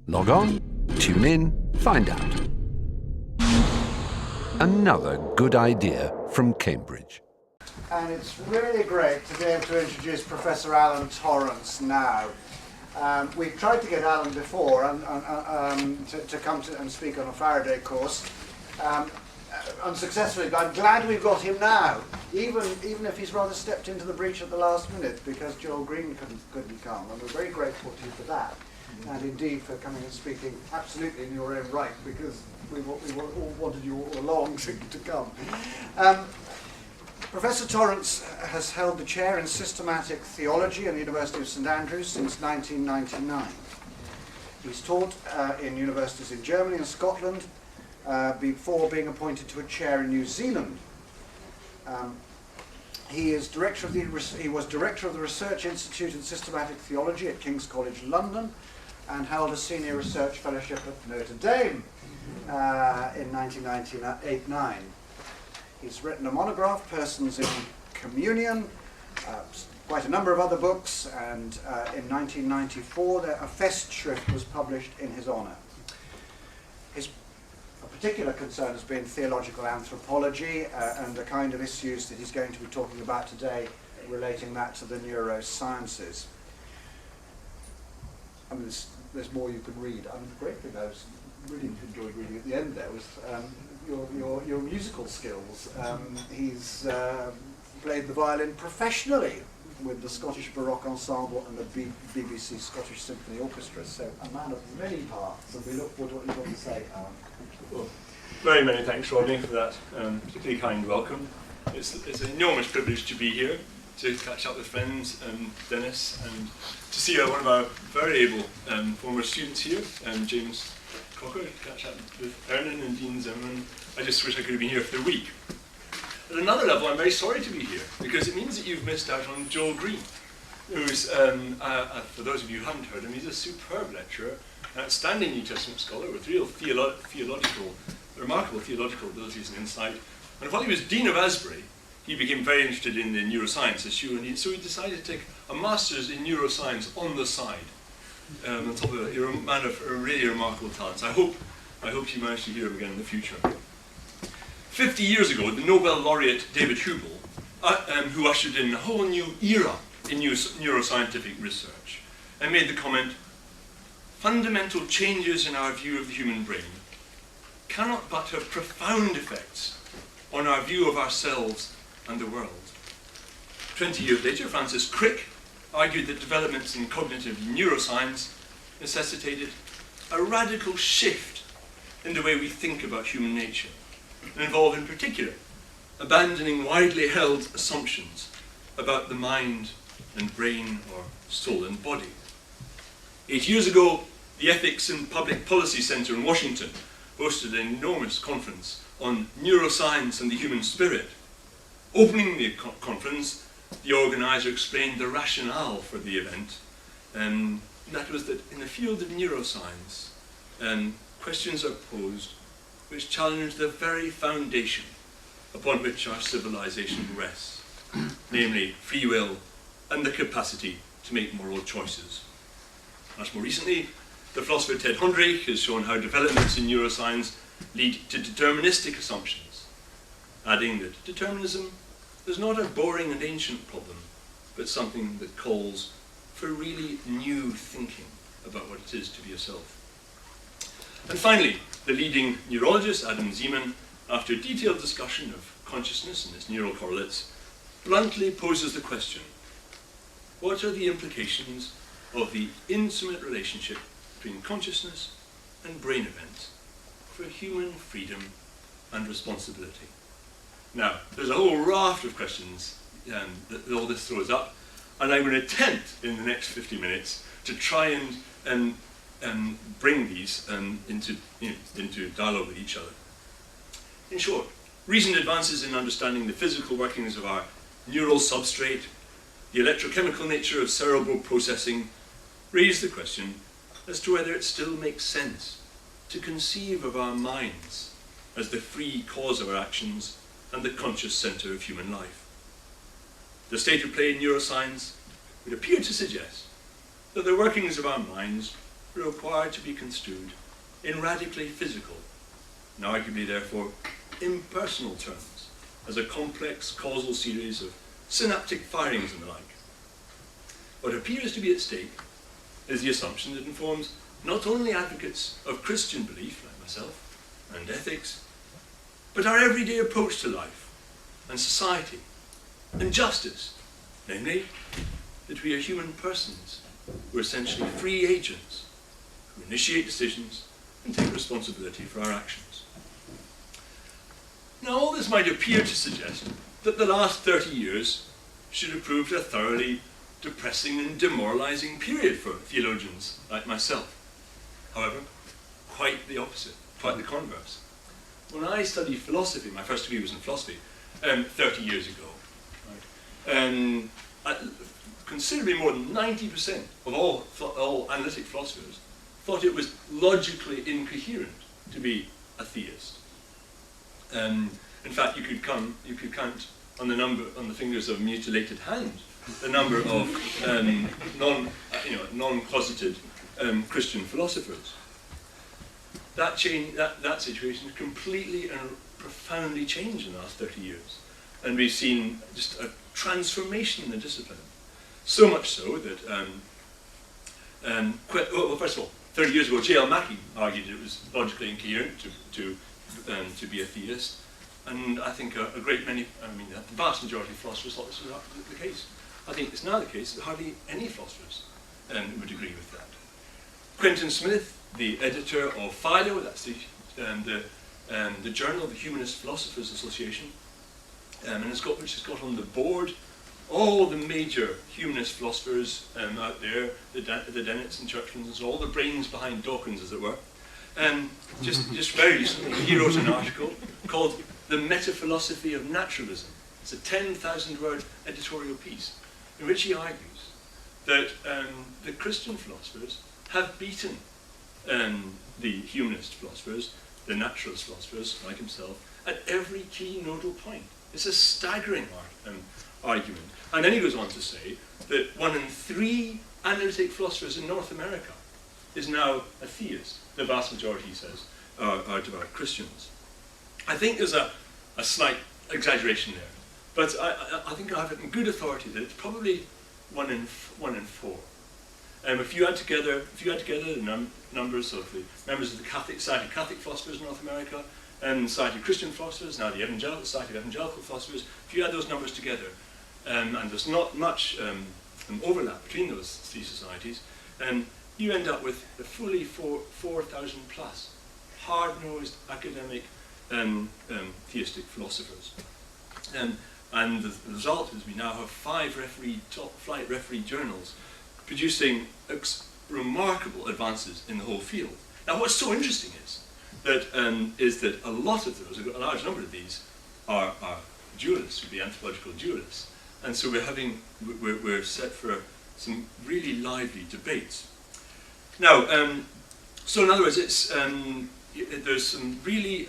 Log on, tune in, find out. Another good idea from Cambridge. And it's really great to be able to introduce Professor Alan Torrance now. We've tried to get Alan before to come to and speak on a Faraday course, unsuccessfully, but I'm glad we've got him now, even if he's rather stepped into the breach at the last minute because Joel Green couldn't come, and we're very grateful to you for that, and indeed for coming and speaking absolutely in your own right, because we all wanted you all along to come. Professor Torrance has held the chair in systematic theology at the University of St Andrews since 1999. He's taught in universities in Germany and Scotland before being appointed to a chair in New Zealand. He was director of the Research Institute in Systematic Theology at King's College London and held a senior research fellowship at Notre Dame in 1998-9. He's written a monograph, Persons in Communion, quite a number of other books, and in 1994 a Festschrift was published in his honour. A particular concern has been theological anthropology and the kind of issues that he's going to be talking about today, relating that to the neurosciences. I mean, there's more you can read. I mean, the great thing I was really enjoyed reading at the end there was your musical skills. He's played the violin professionally with the Scottish Baroque Ensemble and the BBC Scottish Symphony Orchestra, so a man of many parts, and we look forward to what you've got to say, Alan. Well, very many thanks, Rodney, for that particularly kind welcome. It's an enormous privilege to be here, to catch up with friends and Dennis, and to see one of our very able former students here, James Cocker, to catch up with Ernan and Dean Zimmerman. I just wish I could have been here for the week. At another level, I'm very sorry to be here, because it means that you've missed out on Joel Green, who's, for those of you who haven't heard him, he's a superb lecturer, an outstanding New Testament scholar with real remarkable theological abilities and insight. And while he was Dean of Asbury, he became very interested in the neuroscience issue, and so he decided to take a master's in neuroscience on the side. On top of a man of really remarkable talents. I hope you manage to hear him again in the future. 50 years ago, the Nobel laureate David Hubel, who ushered in a whole new era in neuroscientific research, and made the comment, fundamental changes in our view of the human brain cannot but have profound effects on our view of ourselves and the world. 20 years later, Francis Crick argued that developments in cognitive neuroscience necessitated a radical shift in the way we think about human nature, and involved in particular abandoning widely held assumptions about the mind and brain or soul and body. 8 years ago, the Ethics and Public Policy Center in Washington hosted an enormous conference on neuroscience and the human spirit. Opening the conference, the organizer explained the rationale for the event, and that was that in the field of neuroscience, questions are posed which challenge the very foundation upon which our civilization rests, namely free will and the capacity to make moral choices. Much more recently, the philosopher Ted Hundrich has shown how developments in neuroscience lead to deterministic assumptions, adding that determinism is not a boring and ancient problem, but something that calls for really new thinking about what it is to be a self. And finally, the leading neurologist, Adam Zeman, after a detailed discussion of consciousness and its neural correlates, bluntly poses the question, what are the implications of the intimate relationship between consciousness and brain events for human freedom and responsibility? Now, there's a whole raft of questions that all this throws up, and I'm going to attempt in the next 50 minutes to try and bring these into dialogue with each other. In short, recent advances in understanding the physical workings of our neural substrate, the electrochemical nature of cerebral processing, raise the question as to whether it still makes sense to conceive of our minds as the free cause of our actions and the conscious centre of human life. The state of play in neuroscience would appear to suggest that the workings of our minds required to be construed in radically physical, and arguably therefore impersonal terms, as a complex causal series of synaptic firings and the like. What appears to be at stake is the assumption that informs not only advocates of Christian belief, like myself, and ethics, but our everyday approach to life and society and justice, namely, that we are human persons who are essentially free agents who initiate decisions and take responsibility for our actions. Now, all this might appear to suggest that the last 30 years should have proved a thoroughly depressing and demoralizing period for theologians like myself. However, quite the opposite, quite the converse. When I studied philosophy, my first degree was in philosophy, 30 years ago, right? Considerably more than 90% of all analytic philosophers thought it was logically incoherent to be a theist. In fact, you could count on the fingers of a mutilated hand the number of non-closeted Christian philosophers. That situation completely and profoundly changed in the last 30 years, and we've seen just a transformation in the discipline. So much so that, first of all, 30 years ago, J.L. Mackie argued it was logically incoherent to be a theist, and I think a great many, the vast majority of philosophers thought this was the case. I think it's now the case that hardly any philosophers would agree with that. Quentin Smith, the editor of Philo, that's the journal of the Humanist Philosophers Association, which has got on the board all the major humanist philosophers out there, the Dennets and Churchmans and so all the brains behind Dawkins, as it were. Just very recently, he wrote an article called The Metaphilosophy of Naturalism. It's a 10,000-word editorial piece in which he argues that the Christian philosophers have beaten the humanist philosophers, the naturalist philosophers, like himself, at every key nodal point. It's a staggering argument. And then he goes on to say that 1 in 3 analytic philosophers in North America is now a theist. The vast majority, he says, are devout Christians. I think there's a slight exaggeration there, but I think I have it in good authority that it's probably 1 in 4. If you add together the numbers of the members of the Society of Catholic Philosophers in North America and Society of Christian Philosophers, now the Society of Evangelical Philosophers, if you add those numbers together, and there's not much overlap between those 3 societies, you end up with a fully 4,000 plus hard-nosed academic theistic philosophers. And the result is we now have 5 top-flight referee journals producing remarkable advances in the whole field. Now, what's so interesting is that a lot of those, a large number of these, are dualists, would be anthropological dualists, and so we're set for some really lively debates. Now, so in other words, there's some really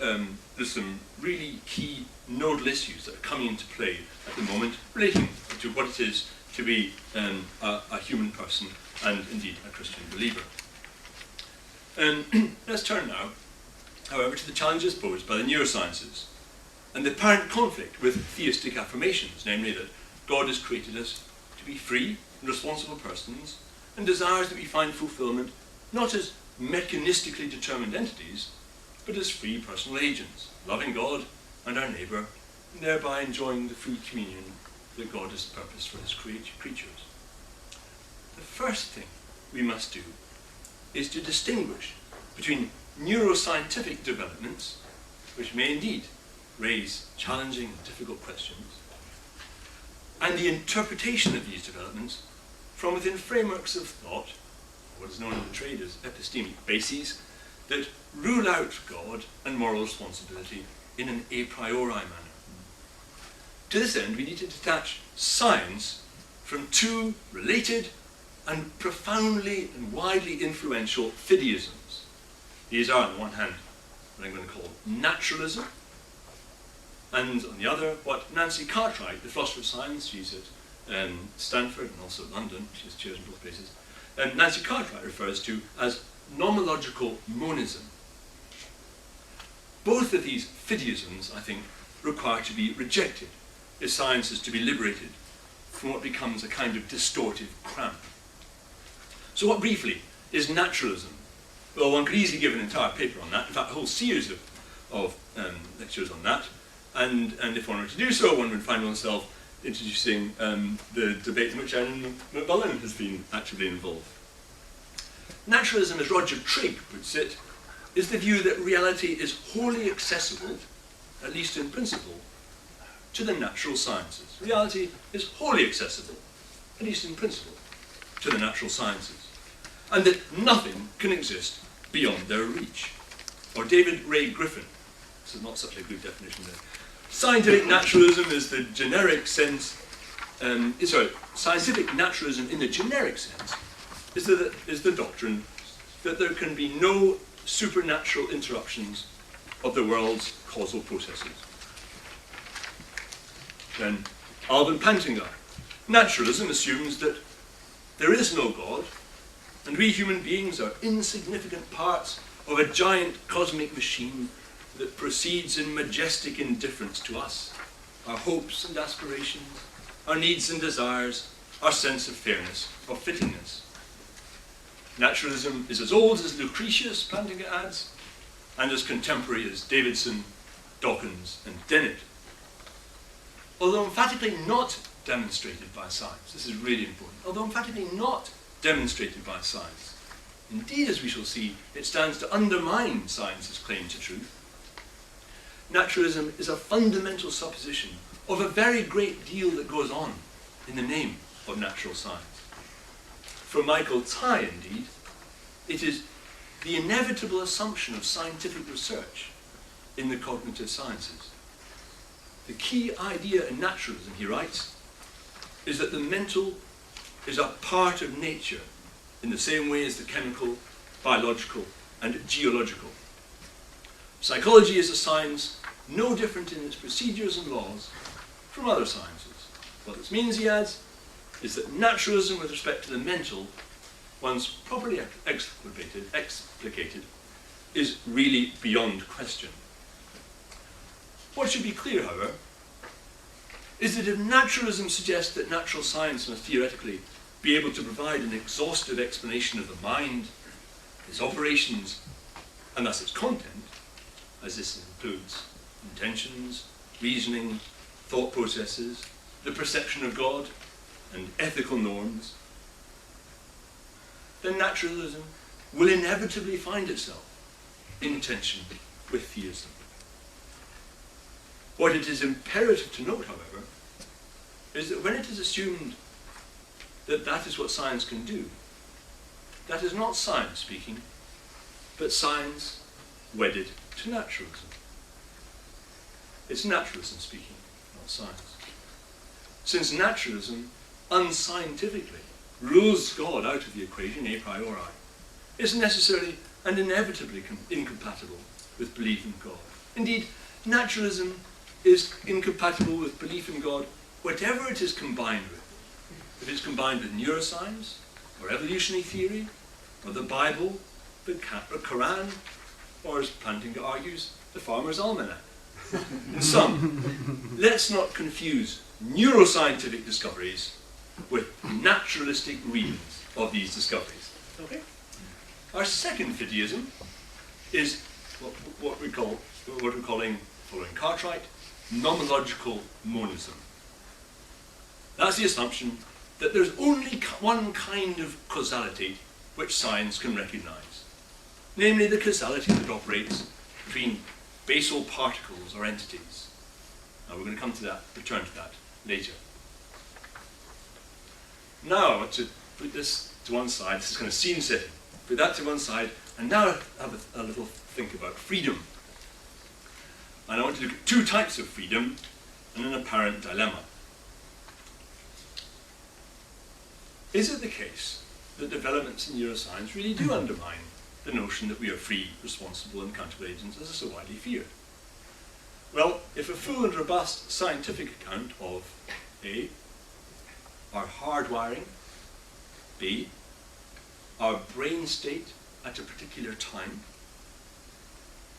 key nodal issues that are coming into play at the moment, relating to what it is to be a human person and indeed a Christian believer. Let's turn now, however, to the challenges posed by the neurosciences and the apparent conflict with theistic affirmations, namely that God has created us to be free and responsible persons and desires that we find fulfillment not as mechanistically determined entities, but as free personal agents, loving God and our neighbour, and thereby enjoying the free communion that God has purposed for his creatures. The first thing we must do is to distinguish between neuroscientific developments, which may indeed raise challenging and difficult questions, and the interpretation of these developments from within frameworks of thought, what is known in the trade as epistemic bases, that rule out God and moral responsibility in an a priori manner. To this end, we need to detach science from 2 related and profoundly and widely influential fideisms. These are, on the one hand, what I'm going to call naturalism, and on the other, what Nancy Cartwright, the philosopher of science, she's at Stanford and also London, she's chairs in both places, Nancy Cartwright refers to as nomological monism. Both of these fideisms, I think, require to be rejected if science is to be liberated from what becomes a kind of distortive cramp. So what, briefly, is naturalism? Well, one could easily give an entire paper on that, in fact a whole series of lectures on that, and if one were to do so, one would find oneself introducing the debate in which Aaron McMullen has been actively involved. Naturalism, as Roger Trigg puts it, is the view that reality is wholly accessible, at least in principle, to the natural sciences. Reality is wholly accessible, at least in principle, to the natural sciences, and that nothing can exist beyond their reach. Or David Ray Griffin, this is not such a good definition there. Scientific naturalism is the generic sense, scientific naturalism in the generic sense is the doctrine that there can be no supernatural interruptions of the world's causal processes. Then Alvin Pantinger. Naturalism assumes that there is no God, and we human beings are insignificant parts of a giant cosmic machine that proceeds in majestic indifference to us, our hopes and aspirations, our needs and desires, our sense of fairness or fittingness. Naturalism is as old as Lucretius, Pantinger adds, and as contemporary as Davidson, Dawkins, and Dennett. Although emphatically not demonstrated by science, this is really important, although emphatically not demonstrated by science, indeed, as we shall see, it stands to undermine science's claim to truth. Naturalism is a fundamental supposition of a very great deal that goes on in the name of natural science. For Michael Tye, indeed, it is the inevitable assumption of scientific research in the cognitive sciences. The key idea in naturalism, he writes, is that the mental is a part of nature in the same way as the chemical, biological, and geological. Psychology is a science no different in its procedures and laws from other sciences. What this means, he adds, is that naturalism with respect to the mental, once properly explicated, is really beyond question. What should be clear, however, is that if naturalism suggests that natural science must theoretically be able to provide an exhaustive explanation of the mind, its operations, and thus its content, as this includes intentions, reasoning, thought processes, the perception of God, and ethical norms, then naturalism will inevitably find itself in tension with theism. What it is imperative to note, however, is that when it is assumed that that is what science can do, that is not science speaking, but science wedded to naturalism. It's naturalism speaking, not science. Since naturalism unscientifically rules God out of the equation a priori, it's necessarily and inevitably incompatible with belief in God. Indeed, naturalism is incompatible with belief in God whatever it is combined with. If it's combined with neuroscience, or evolutionary theory, or the Bible, the Quran, or as Plantinga argues, the Farmer's Almanac. In sum, let's not confuse neuroscientific discoveries with naturalistic readings of these discoveries. Okay? Our second fideism is what we're calling, following Cartwright, nomological monism. That's the assumption that there's only one kind of causality which science can recognize, namely the causality that operates between basal particles or entities. Now we're going to come to that, return to that later. Now I want to put this to one side. This is kind of scene setting. Put that to one side, and now have a little think about freedom. And I want to look at two types of freedom and an apparent dilemma. Is it the case that developments in neuroscience really do undermine the notion that we are free, responsible, and accountable agents as is so widely feared? Well, if a full and robust scientific account of A, our hardwiring, B, our brain state at a particular time,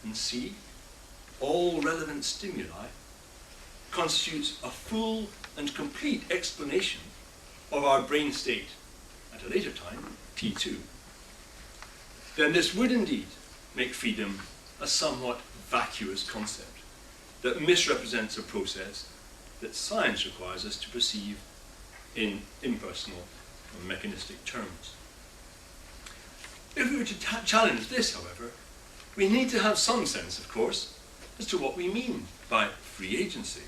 and C, all relevant stimuli, constitutes a full and complete explanation of our brain state at a later time, T2, then this would indeed make freedom a somewhat vacuous concept that misrepresents a process that science requires us to perceive in impersonal or mechanistic terms. If we were to challenge this, however, we need to have some sense, of course, as to what we mean by free agency.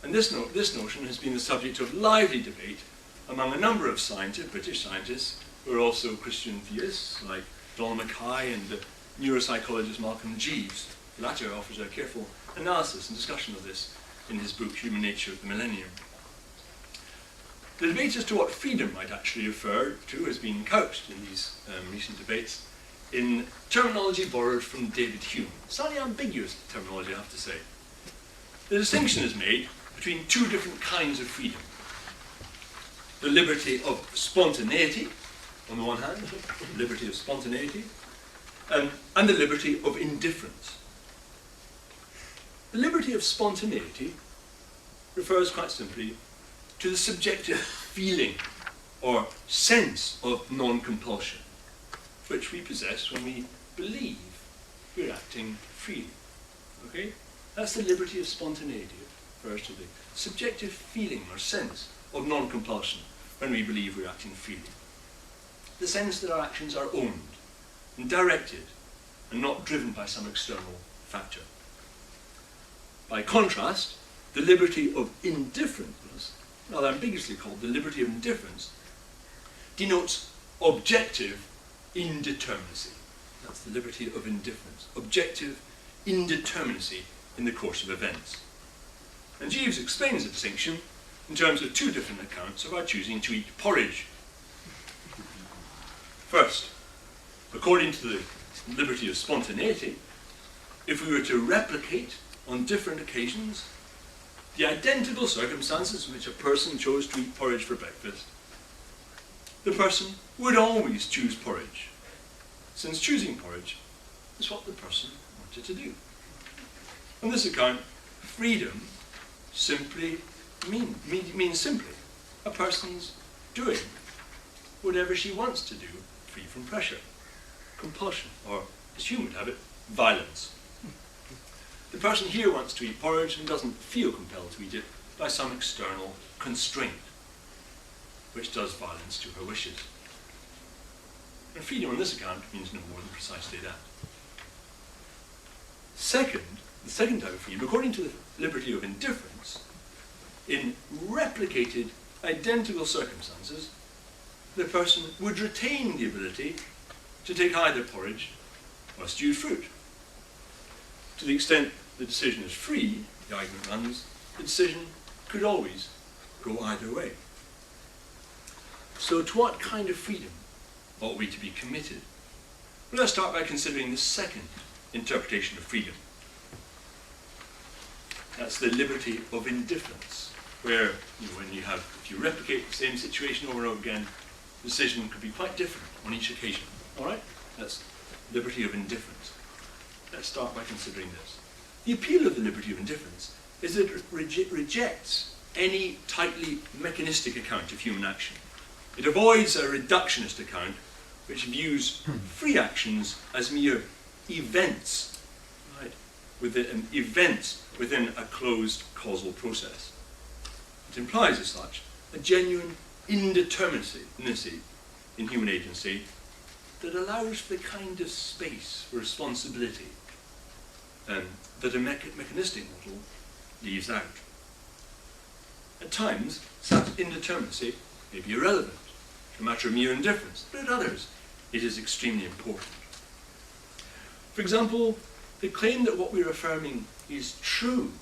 And this notion has been the subject of lively debate among a number of British scientists who are also Christian theists, like Donald Mackay and the neuropsychologist Malcolm Jeeves. The latter offers a careful analysis and discussion of this in his book Human Nature of the Millennium. The debate as to what freedom might actually refer to has been couched in these recent debates in terminology borrowed from David Hume. Slightly ambiguous terminology, I have to say. The distinction is made between two different kinds of freedom. The liberty of spontaneity, on the one hand, liberty of spontaneity, and the liberty of indifference. The liberty of spontaneity refers quite simply to the subjective feeling or sense of non-compulsion, which we possess when we believe we're acting freely. Okay? That's the liberty of spontaneity. It refers to the subjective feeling or sense of non-compulsion when we believe we're acting freely. The sense that our actions are owned and directed and not driven by some external factor. By contrast, the liberty of indifference, rather ambiguously called the liberty of indifference, denotes objective indeterminacy. That's the liberty of indifference. Objective indeterminacy in the course of events. And Jeeves explains the distinction in terms of two different accounts of our choosing to eat porridge. First, according to the liberty of spontaneity, if we were to replicate on different occasions the identical circumstances in which a person chose to eat porridge for breakfast, the person would always choose porridge, since choosing porridge is what the person wanted to do. On this account, freedom simply means simply a person's doing whatever she wants to do, free from pressure, compulsion, or, as Hume would have it, violence. The person here wants to eat porridge and doesn't feel compelled to eat it by some external constraint, which does violence to her wishes. And freedom on this account means no more than precisely that. Second, the second type of freedom, according to the liberty of indifference, in replicated identical circumstances, the person would retain the ability to take either porridge or stewed fruit. To the extent the decision is free, the argument runs, the decision could always go either way. So to what kind of freedom ought we to be committed? Well, let's start by considering the second interpretation of freedom. That's the liberty of indifference, where if you replicate the same situation over and over again, the decision could be quite different on each occasion. All right? That's liberty of indifference. Let's start by considering this. The appeal of the liberty of indifference is that it rejects any tightly mechanistic account of human action. It avoids a reductionist account which views free actions as mere events, right? Events within a closed causal process. It implies as such a genuine indeterminacy in human agency that allows for the kind of space for responsibility that a mechanistic model leaves out. At times, such indeterminacy may be irrelevant, a matter of mere indifference, but at others, it is extremely important. For example, the claim that what we're affirming is true,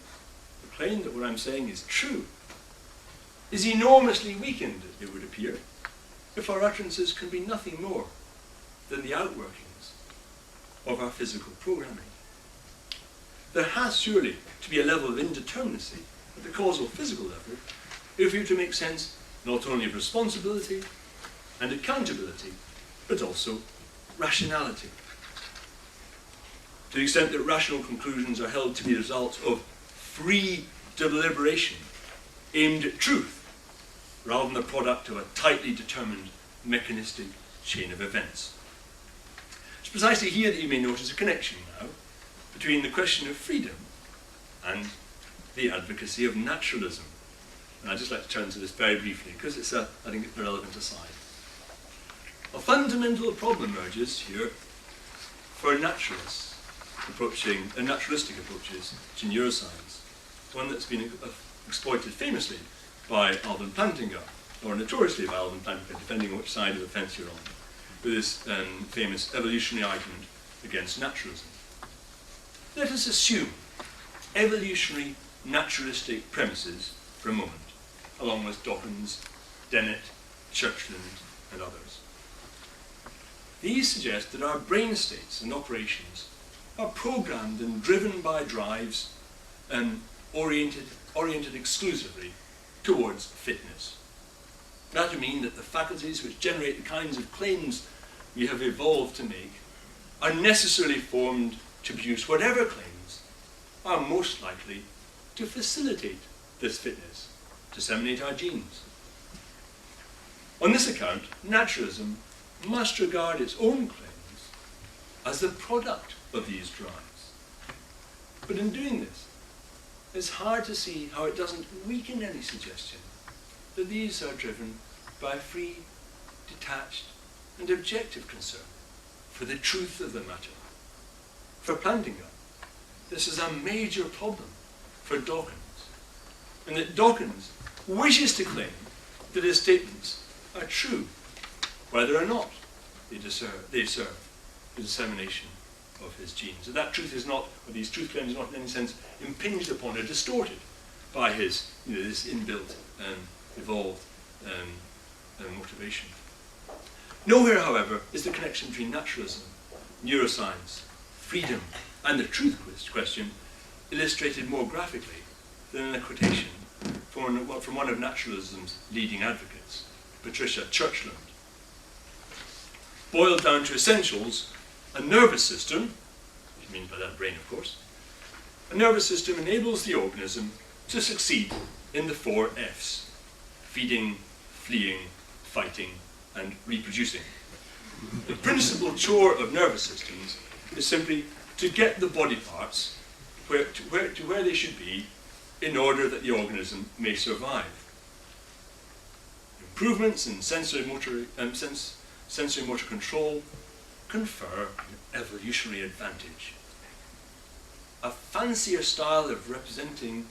the claim that what I'm saying is true, is enormously weakened, it would appear, if our utterances can be nothing more than the outworkings of our physical programming. There has surely to be a level of indeterminacy at the causal physical level if we are to make sense not only of responsibility and accountability, but also rationality. To the extent that rational conclusions are held to be the result of free deliberation aimed at truth, rather than the product of a tightly determined mechanistic chain of events. It's precisely here that you may notice a connection now between the question of freedom and the advocacy of naturalism. And I'd just like to turn to this very briefly, because it's I think, a relevant aside. A fundamental problem emerges here for naturalists approaching, naturalistic approaches to neuroscience, one that's been exploited famously by Alvin Plantinga, or notoriously by Alvin Plantinga, depending on which side of the fence you're on, with this famous evolutionary argument against naturalism. Let us assume evolutionary naturalistic premises for a moment, along with Dawkins, Dennett, Churchland, and others. These suggest that our brain states and operations are programmed and driven by drives and oriented exclusively towards fitness. That would mean that the faculties which generate the kinds of claims we have evolved to make are necessarily formed to produce whatever claims are most likely to facilitate this fitness, disseminate our genes. On this account, naturalism must regard its own claims as the product of these drives. But in doing this, it's hard to see how it doesn't weaken any suggestion that these are driven by a free, detached, and objective concern for the truth of the matter. For Plantinga, this is a major problem for Dawkins, and that Dawkins wishes to claim that his statements are true, whether or not they serve the dissemination of his genes. That truth is not, or these truth claims are not in any sense impinged upon or distorted by his, this inbuilt evolved motivation. Nowhere, however, is the connection between naturalism, neuroscience, freedom, and the truth question illustrated more graphically than in a quotation from one of naturalism's leading advocates, Patricia Churchland. Boiled down to essentials, a nervous system, which means by that brain of course, a nervous system enables the organism to succeed in the 4 Fs: feeding, fleeing, fighting, and reproducing. The principal chore of nervous systems is simply to get the body parts to where they should be in order that the organism may survive. Improvements in sensory motor control confer an evolutionary advantage. A fancier style of representing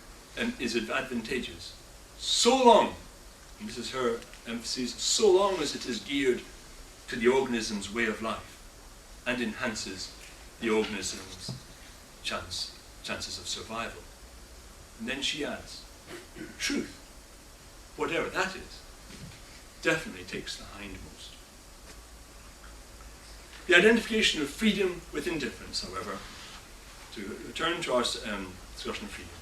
is advantageous, so long, and this is her emphasis, so long as it is geared to the organism's way of life and enhances the organism's chances of survival. And then she adds, truth, whatever that is, definitely takes the hindmost. The identification of freedom with indifference, however, to return to our discussion of freedom,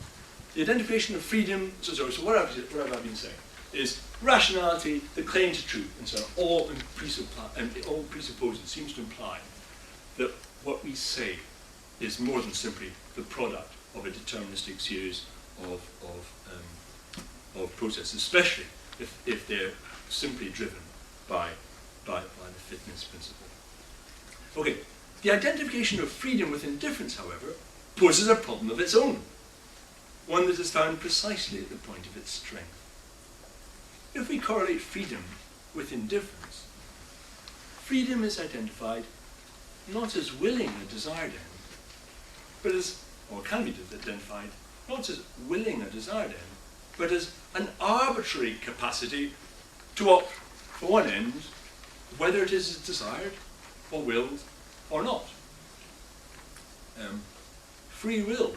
the identification of freedom, so what have I been saying, is rationality, the claim to truth, and so on, all presupposes, seems to imply that what we say is more than simply the product of a deterministic series of processes, especially if they're simply driven by the fitness principle. Okay, the identification of freedom with indifference, however, poses a problem of its own, one that is found precisely at the point of its strength. If we correlate freedom with indifference, freedom is identified not as willing a desired end, but as, or can be identified not as willing a desired end, but as an arbitrary capacity to opt for one end, whether it is desired or willed or not. Free will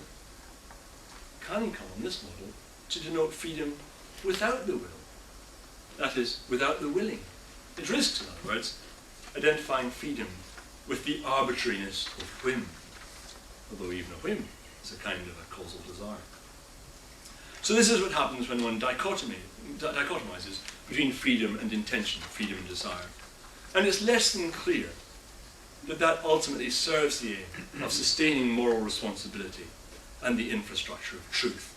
can come on this model to denote freedom without the will. That is, without the willing. It risks, in other words, identifying freedom with the arbitrariness of whim, although even a whim is a kind of a causal desire. So this is what happens when one dichotomizes between freedom and intention, freedom and desire. And it's less than clear that that ultimately serves the aim of sustaining moral responsibility and the infrastructure of truth.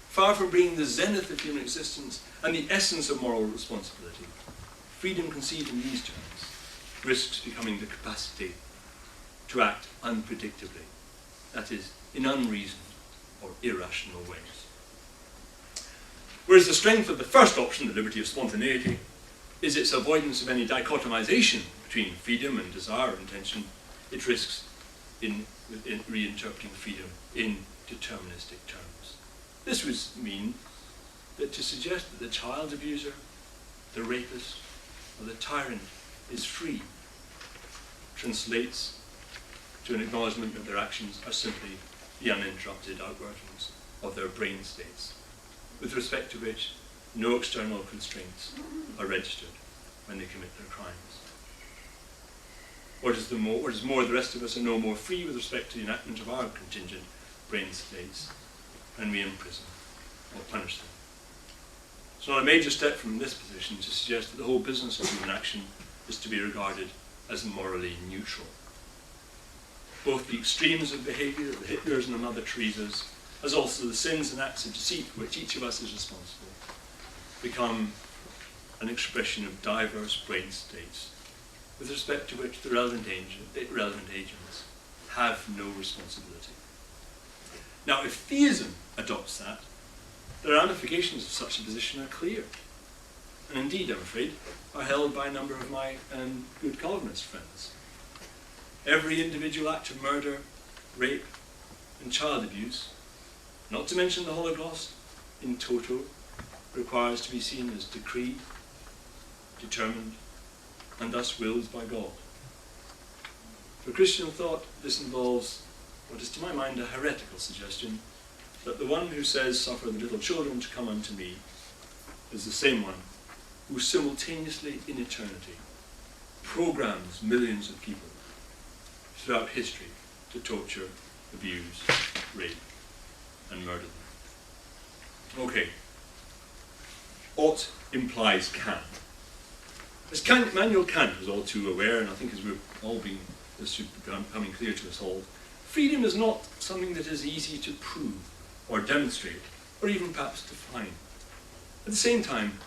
Far from being the zenith of human existence and the essence of moral responsibility, freedom conceived in these terms risks becoming the capacity to act unpredictably, that is, in unreasoned or irrational ways. Whereas the strength of the first option, the liberty of spontaneity, is its avoidance of any dichotomization between freedom and desire or intention, it risks in reinterpreting freedom in deterministic terms. This would mean that to suggest that the child abuser, the rapist, or the tyrant is free translates to an acknowledgement that their actions are simply the uninterrupted outworkings of their brain states, with respect to which no external constraints are registered when they commit their crimes. What is more, the rest of us are no more free with respect to the enactment of our contingent brain states, and we imprison or punish them. It's not a major step from this position to suggest that the whole business of human action is to be regarded as morally neutral. Both the extremes of behaviour, the Hitlers and the Mother Teresas, as also the sins and acts of deceit for which each of us is responsible, become an expression of diverse brain states with respect to which the relevant agents have no responsibility. Now, if theism adopts that, the ramifications of such a position are clear, and indeed, I'm afraid, are held by a number of my good Calvinist friends. Every individual act of murder, rape, and child abuse, not to mention the Holocaust, in toto, requires to be seen as decreed, determined, and thus willed by God. For Christian thought, this involves what is to my mind a heretical suggestion that the one who says, "Suffer the little children to come unto me," is the same one who simultaneously in eternity programs millions of people throughout history to torture, abuse, rape, and murder them. Okay. Ought implies can. As Immanuel Kant was all too aware, and I think as we've all been, this should be becoming clear to us all, freedom is not something that is easy to prove or demonstrate, or even perhaps define. At the same time,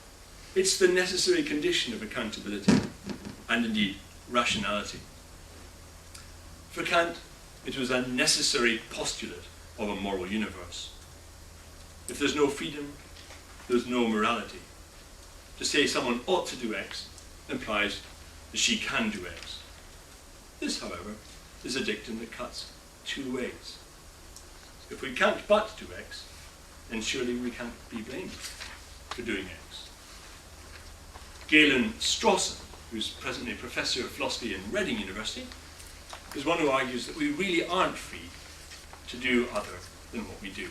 it's the necessary condition of accountability, and indeed rationality. For Kant, it was a necessary postulate of a moral universe. If there's no freedom, there's no morality. To say someone ought to do X implies that she can do X. This, however, is a dictum that cuts two ways. If we can't but do X, then surely we can't be blamed for doing X. Galen Strawson, who's presently a professor of philosophy in Reading University, is one who argues that we really aren't free to do other than what we do.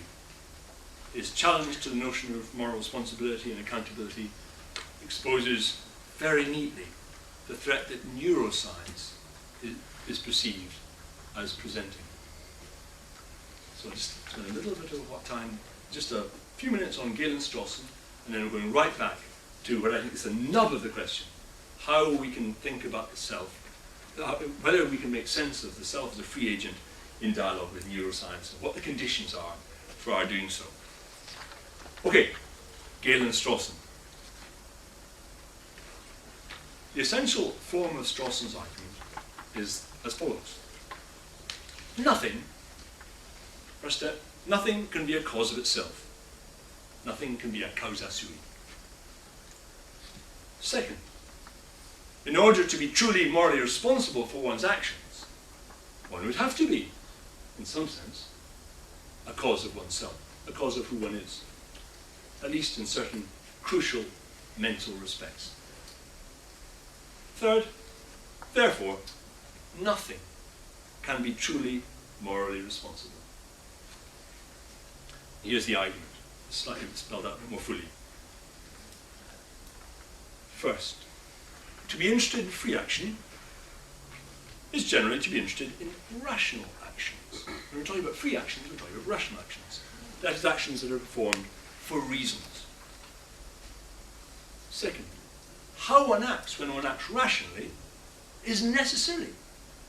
His challenge to the notion of moral responsibility and accountability exposes very neatly the threat that neuroscience is perceived as presenting. So I'll just spend a little bit of time, just a few minutes on Galen Strawson, and then we're going right back to what I think is the nub of the question, how we can think about the self, whether we can make sense of the self as a free agent in dialogue with neuroscience, and what the conditions are for our doing so. Okay, Galen Strawson. The essential form of Strawson's argument is as follows. Nothing, first step, nothing can be a cause of itself. Nothing can be a causa sui. Second, in order to be truly morally responsible for one's actions, one would have to be, in some sense, a cause of oneself, a cause of who one is, at least in certain crucial mental respects. Third, therefore, nothing can be truly morally responsible. Here's the argument, slightly spelled out more fully. First, to be interested in free action is generally to be interested in rational actions. When we're talking about free actions, we're talking about rational actions. That is, actions that are performed for reasons. Second, how one acts when one acts rationally is necessarily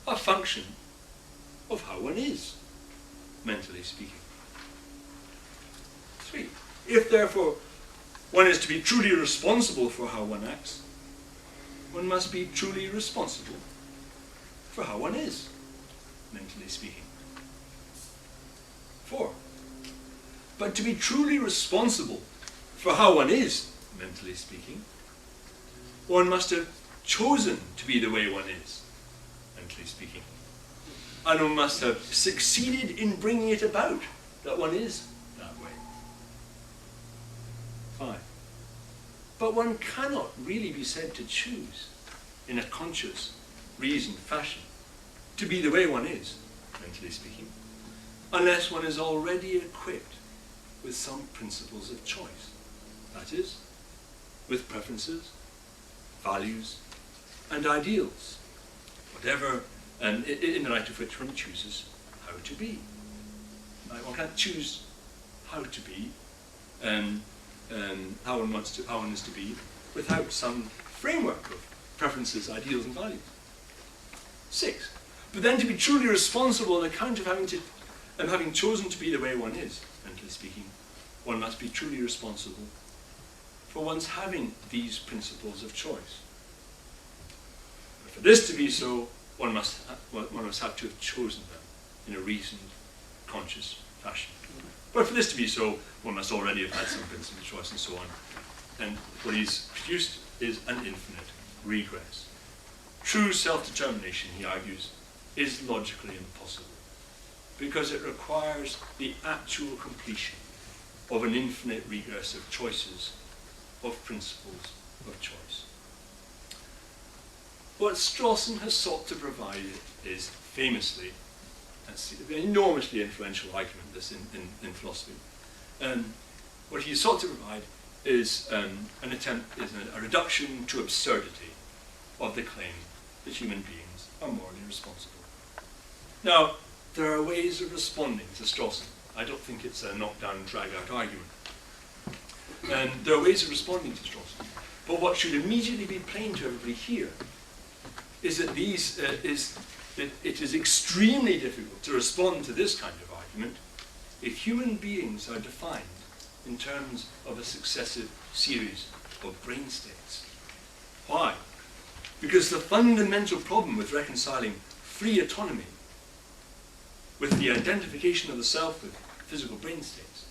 a function of how one is, mentally speaking. 3. If therefore one is to be truly responsible for how one acts, one must be truly responsible for how one is, mentally speaking. 4. But to be truly responsible for how one is, mentally speaking, one must have chosen to be the way one is, mentally speaking. And one must have succeeded in bringing it about that one is that way. 5. But one cannot really be said to choose, in a conscious, reasoned fashion, to be the way one is, mentally speaking, unless one is already equipped with some principles of choice. That is, with preferences, values, and ideals, whatever, in the light of which one chooses how to be. Right? One can't choose how to be, how one is to be, without some framework of preferences, ideals, and values. 6. But then to be truly responsible on account of having chosen to be the way one is, mentally speaking, one must be truly responsible for one's having these principles of choice. But for this to be so, one must have to have chosen them in a reasoned, conscious fashion. But for this to be so, one must already have had some principle of choice and so on. And what he's produced is an infinite regress. True self-determination, he argues, is logically impossible, because it requires the actual completion of an infinite regress of choices, of principles of choice. What Strawson has sought to provide is famously, an enormously influential argument, this in philosophy. What he sought to provide is a reduction to absurdity of the claim that human beings are morally responsible. Now, there are ways of responding to Strawson. I don't think it's a knock-down and drag-out argument. There are ways of responding to Strawson. But what should immediately be plain to everybody here is that it is extremely difficult to respond to this kind of argument if human beings are defined in terms of a successive series of brain states. Why? Because the fundamental problem with reconciling free autonomy with the identification of the self with physical brain states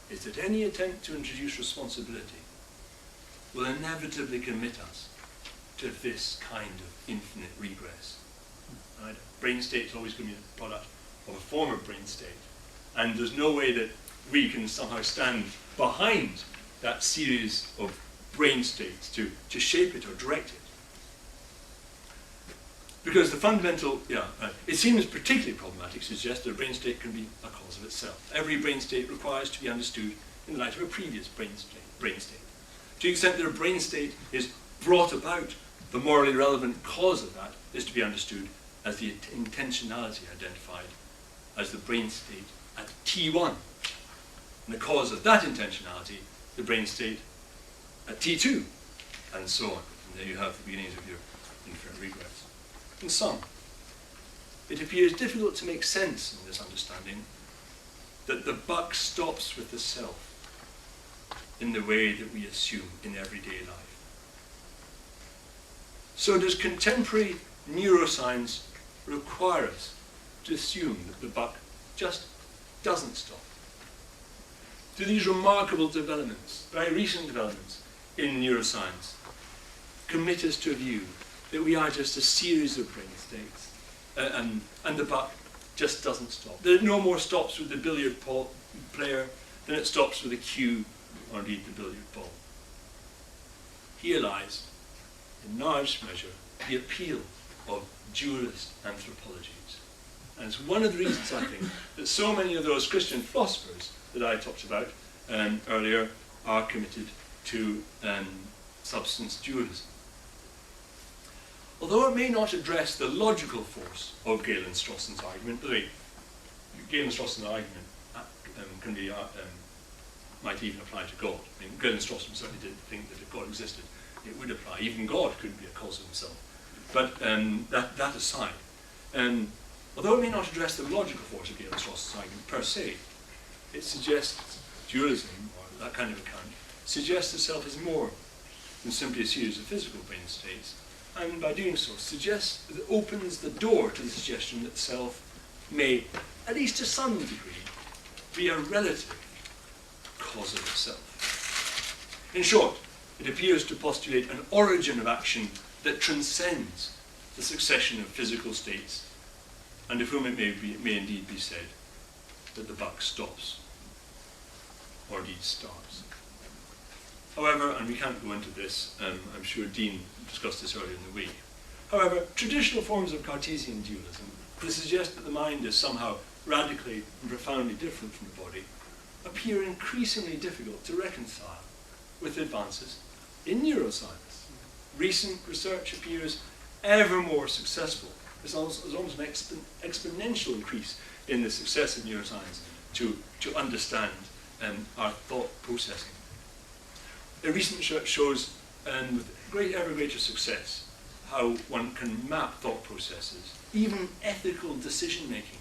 is that any attempt to introduce responsibility will inevitably commit us to this kind of infinite regress. Right? Brain state is always going to be the product of a former brain state, and there's no way that we can somehow stand behind that series of brain states to shape it or direct it. Because the fundamental, it seems particularly problematic to suggest that a brain state can be a cause of itself. Every brain state requires to be understood in the light of a previous brain state. To the extent that a brain state is brought about, the morally relevant cause of that is to be understood as the intentionality identified as the brain state at T1. And the cause of that intentionality, the brain state at T2, and so on. And there you have the beginnings of your infinite regress. In sum, it appears difficult to make sense in this understanding that the buck stops with the self in the way that we assume in everyday life. So does contemporary neuroscience require us to assume that the buck just doesn't stop? Do these remarkable developments, very recent developments in neuroscience, commit us to a view that we are just a series of brain states, and the buck just doesn't stop? That it no more stops with the billiard player than it stops with a cue, or indeed the billiard ball. Here lies, in large measure, the appeal of dualist anthropologies. And it's one of the reasons, I think, that so many of those Christian philosophers that I talked about earlier are committed to substance dualism. Although it may not address the logical force of Galen-Strawson's argument, by the way, Galen-Strawson's argument can be, might even apply to God. I mean, Galen-Strawson certainly didn't think that if God existed, it would apply. Even God couldn't be a cause of himself. But that aside, although it may not address the logical force of the Aristotle argument per se, it suggests dualism, or that kind of account, suggests the self as more than simply a series of physical brain states, and by doing so opens the door to the suggestion that the self may, at least to some degree, be a relative cause of itself. In short, it appears to postulate an origin of action that transcends the succession of physical states, and of whom it may indeed be said that the buck stops, or indeed starts. However, and we can't go into this, I'm sure Dean discussed this earlier in the week. However, traditional forms of Cartesian dualism that suggest that the mind is somehow radically and profoundly different from the body appear increasingly difficult to reconcile with advances in neuroscience. Recent research appears ever more successful. There's almost an exponential increase in the success of neuroscience to understand our thought processing. A recent research shows, with ever greater success, how one can map thought processes, even ethical decision-making,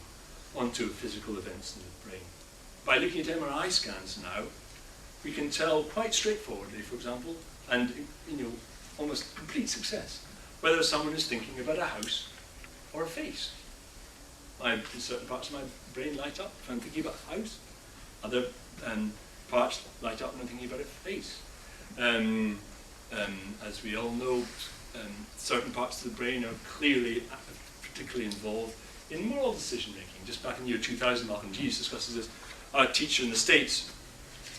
onto physical events in the brain. By looking at MRI scans now, we can tell quite straightforwardly, for example, and almost complete success, whether someone is thinking about a house or a face. Certain parts of my brain light up if I'm thinking about a house. Other parts light up when I'm thinking about a face. As we all know, certain parts of the brain are clearly particularly involved in moral decision making. Just back in the year 2000, Malcolm Jeeves discusses this. Our teacher in the States,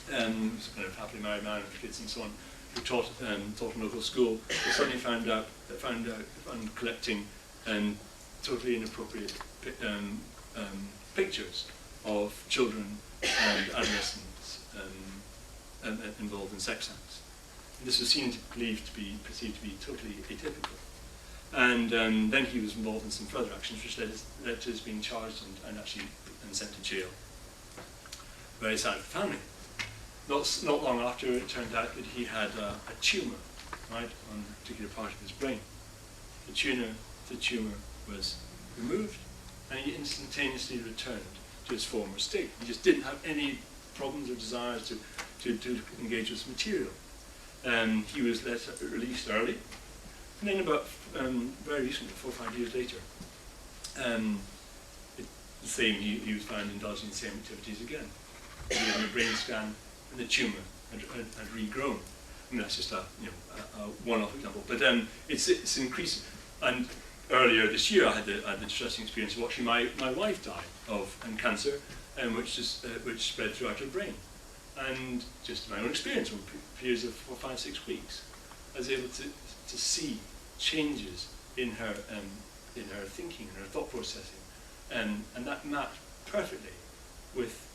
who's a kind of happily married man with kids and so on, who taught in local school, suddenly found collecting totally inappropriate pictures of children and adolescents involved in sex acts. And this was perceived to be totally atypical. And then he was involved in some further actions which led to his being charged and actually sent to jail. Very sad for the family. Not long after, it turned out that he had a tumour, right, on a particular part of his brain. The tumour was removed, and he instantaneously returned to his former state. He just didn't have any problems or desires to engage with material. He was released early, and then about very recently, 4 or 5 years later, he was found indulging in the same activities again. He had a brain scan, and the tumour had regrown. I mean, that's just a one-off example, but it's increasing. And earlier this year, I had the distressing experience of watching my wife die of cancer, which spread throughout her brain. And just my own experience over periods of 4, 5, 6 weeks, I was able to see changes in her thinking, in her thought processing, and that mapped perfectly with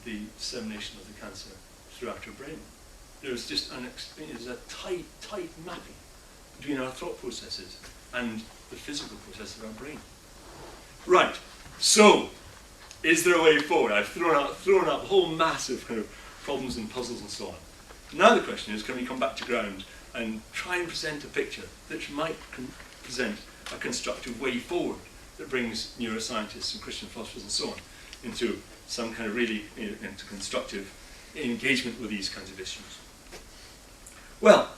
the dissemination of the cancer throughout her brain. There was just a tight mapping between our thought processes and the physical process of our brain. Right. So, is there a way forward? I've thrown out a whole mass of kind of problems and puzzles and so on. Now the question is, can we come back to ground and try and present a picture that might present a constructive way forward that brings neuroscientists and Christian philosophers and so on into some kind of really into constructive engagement with these kinds of issues? Well,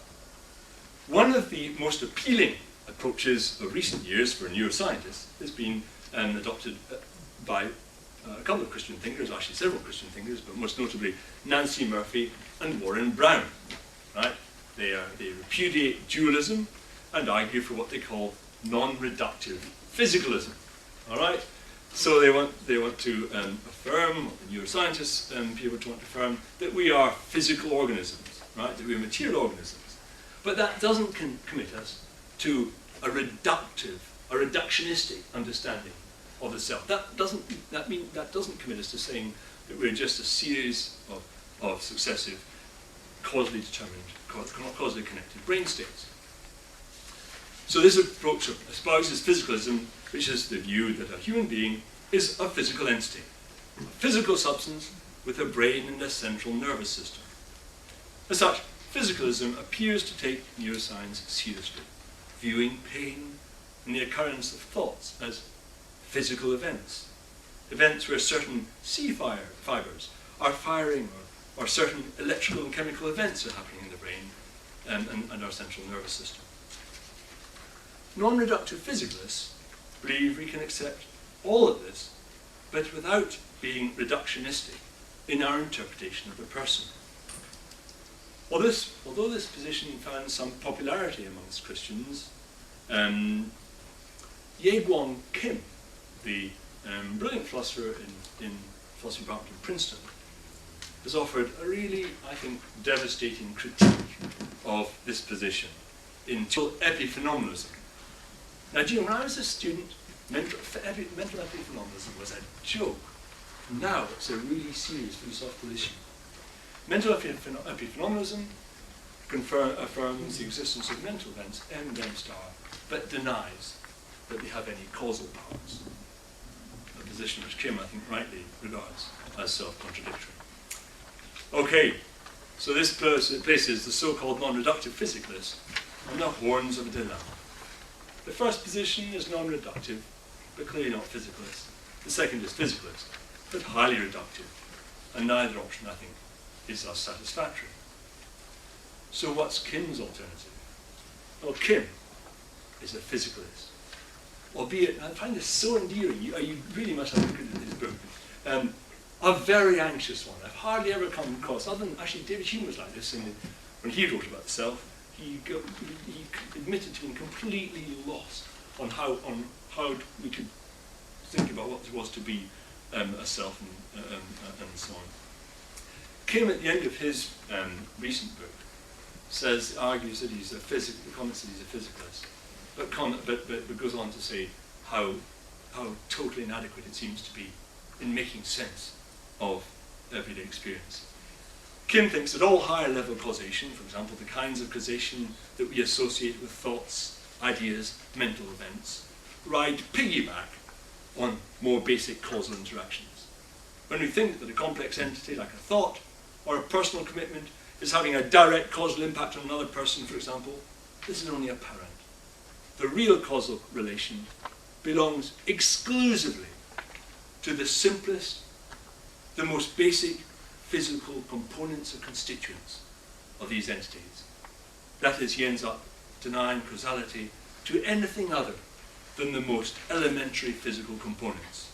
one of the most appealing approaches of recent years for neuroscientists has been adopted by a couple of Christian thinkers, actually several Christian thinkers, but most notably Nancy Murphy and Warren Brown. Right? They repudiate dualism and argue for what they call non-reductive physicalism. All right? So they want to affirm, the neuroscientists people want to affirm, that we are physical organisms, right? That we are material organisms. But that doesn't commit us to a reductionistic understanding of the self. That doesn't commit us to saying that we're just a series of successive, causally determined, causally connected brain states. So this approach espouses physicalism, which is the view that a human being is a physical entity, a physical substance with a brain and a central nervous system. As such, physicalism appears to take neuroscience seriously, viewing pain and the occurrence of thoughts as physical events, events where certain fibers are firing, or certain electrical and chemical events are happening in the brain and our central nervous system. Non-reductive physicalists believe we can accept all of this, but without being reductionistic in our interpretation of the person. Although this position found some popularity amongst Christians, Ye-Guan Kim, the brilliant philosopher in philosophy department in Princeton, has offered a really, I think, devastating critique of this position in epiphenomenalism. Now, do you know, when I was a student, mental epiphenomenalism was a joke. Now it's a really serious philosophical issue. Mental epiphenomenalism affirms the existence of mental events, M star, but denies that they have any causal powers. A position which Kim, I think, rightly regards as self-contradictory. Okay, so this places the so-called non-reductive physicalist on the horns of a dilemma. The first position is non-reductive, but clearly not physicalist. The second is physicalist, but highly reductive, and neither option, I think, is thus satisfactory. So what's Kim's alternative? Well, Kim is a physicalist, albeit, I find this so endearing, you really must have a look at his book. A very anxious one. I've hardly ever come across, other than actually David Hume was like this when he wrote about the self. He admitted to being completely lost on how we could think about what it was to be a self and so on. Kim, at the end of his recent book, argues that he's a physicalist, but goes on to say how totally inadequate it seems to be in making sense of everyday experience. Kim thinks that all higher level causation, for example, the kinds of causation that we associate with thoughts, ideas, mental events, ride piggyback on more basic causal interactions. When we think that a complex entity like a thought or a personal commitment is having a direct causal impact on another person, for example, this is only apparent. The real causal relation belongs exclusively to the simplest, the most basic physical components or constituents of these entities. That is, he ends up denying causality to anything other than the most elementary physical components.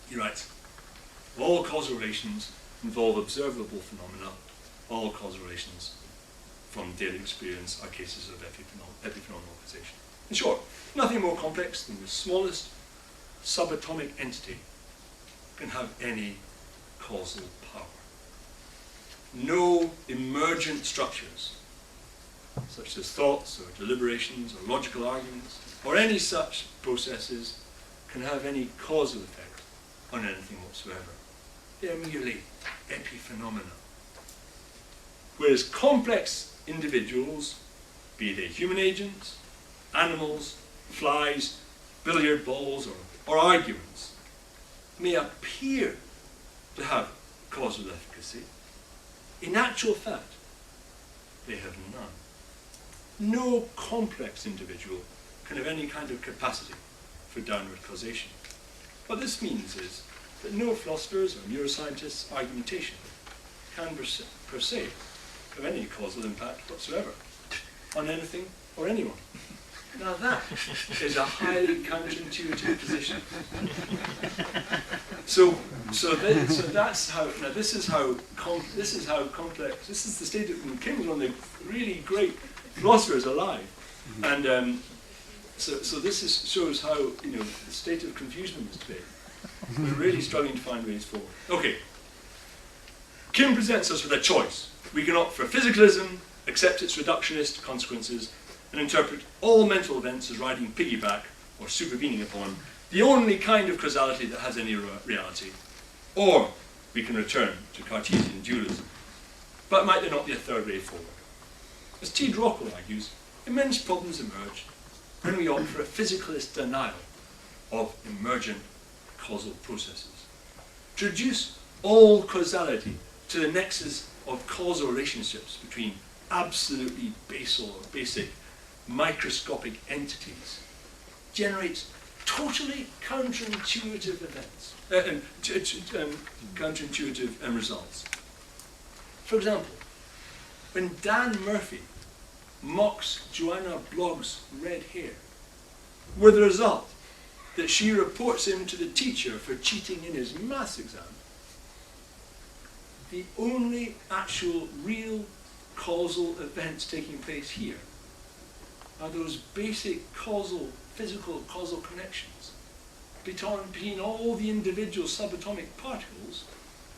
He writes, all causal relations involve observable phenomena. All causal relations from daily experience are cases of epiphenomenal causation. In short, nothing more complex than the smallest subatomic entity can have any causal power. No emergent structures, such as thoughts or deliberations or logical arguments, or any such processes can have any causal effect on anything whatsoever. They are merely epiphenomena. Whereas complex individuals, be they human agents, animals, flies, billiard balls, or arguments, may appear to have causal efficacy. In actual fact, they have none. No complex individual can have any kind of capacity for downward causation. What this means is that no philosophers or neuroscientists' argumentation can per se have any causal impact whatsoever on anything or anyone. Now that is a highly counterintuitive position. So that's how. Now this is how complex. This is the state of. Kim was one of the really great philosophers alive, and so this shows how the state of confusion is today. We're really struggling to find ways forward. Okay. Kim presents us with a choice. We can opt for physicalism, accept its reductionist consequences, and interpret all mental events as riding piggyback or supervening upon the only kind of causality that has any reality. Or we can return to Cartesian dualism. But might there not be a third way forward? As T. Rockwell argues, immense problems emerge when we opt for a physicalist denial of emergent causal processes. To reduce all causality to the nexus of causal relationships between absolutely basic microscopic entities generates totally counterintuitive events, counterintuitive results. For example, when Dan Murphy mocks Joanna Blogg's red hair, with the result that she reports him to the teacher for cheating in his maths exam, the only actual real causal events taking place here are those basic physical causal connections between all the individual subatomic particles,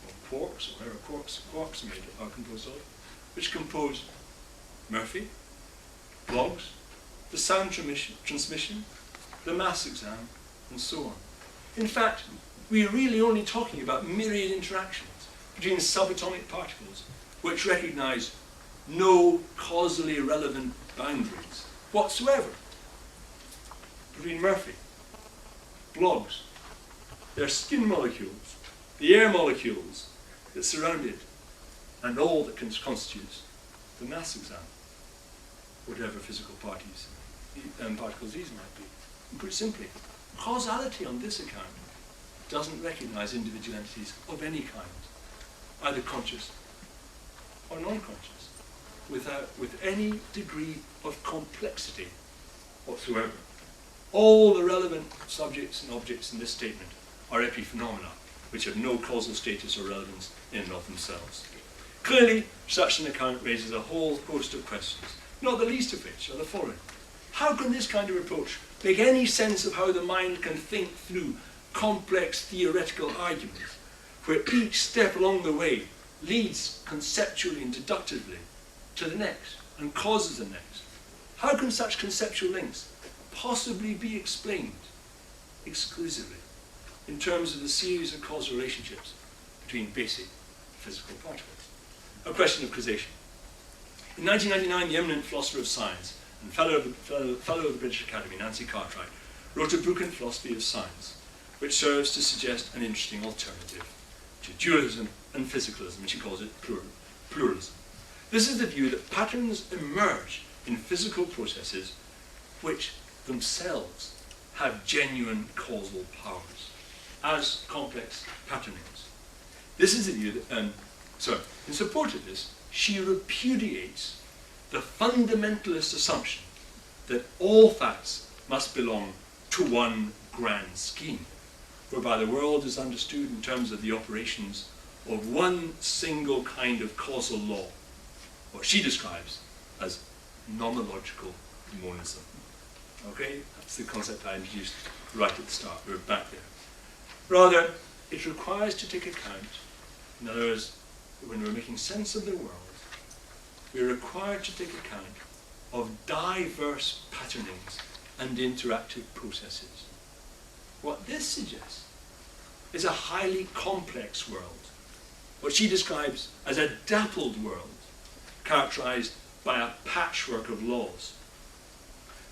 or quarks, or whatever quarks are composed of, which compose Murphy, Blogs, the sound transmission, the maths exam, and so on. In fact, we're really only talking about myriad interactions between subatomic particles which recognize no causally relevant boundaries whatsoever between Murphy, Blogs, their skin molecules, the air molecules that surround it, and all that constitutes the mass exam, whatever physical particles these might be. And put simply, causality on this account doesn't recognize individual entities of any kind, either conscious or non-conscious, with any degree of complexity whatsoever. All the relevant subjects and objects in this statement are epiphenomena, which have no causal status or relevance in and of themselves. Clearly, such an account raises a whole host of questions, not the least of which are the following. How can this kind of approach make any sense of how the mind can think through complex theoretical arguments, where each step along the way leads conceptually and deductively to the next and causes the next? How can such conceptual links possibly be explained exclusively in terms of the series of causal relationships between basic physical particles? A question of causation. In 1999, the eminent philosopher of science and fellow of the British Academy, Nancy Cartwright, wrote a book in philosophy of science which serves to suggest an interesting alternative to dualism and physicalism, and she calls it pluralism. This is the view that patterns emerge in physical processes which themselves have genuine causal powers as complex patternings. This is the view that, in support of this, she repudiates the fundamentalist assumption that all facts must belong to one grand scheme, whereby the world is understood in terms of the operations of one single kind of causal law, what she describes as nomological monism. Okay, that's the concept I introduced right at the start. We're back there. Rather, it requires to take account, in other words, when we're making sense of the world, we're required to take account of diverse patternings and interactive processes. What this suggests is a highly complex world, what she describes as a dappled world, characterized by a patchwork of laws.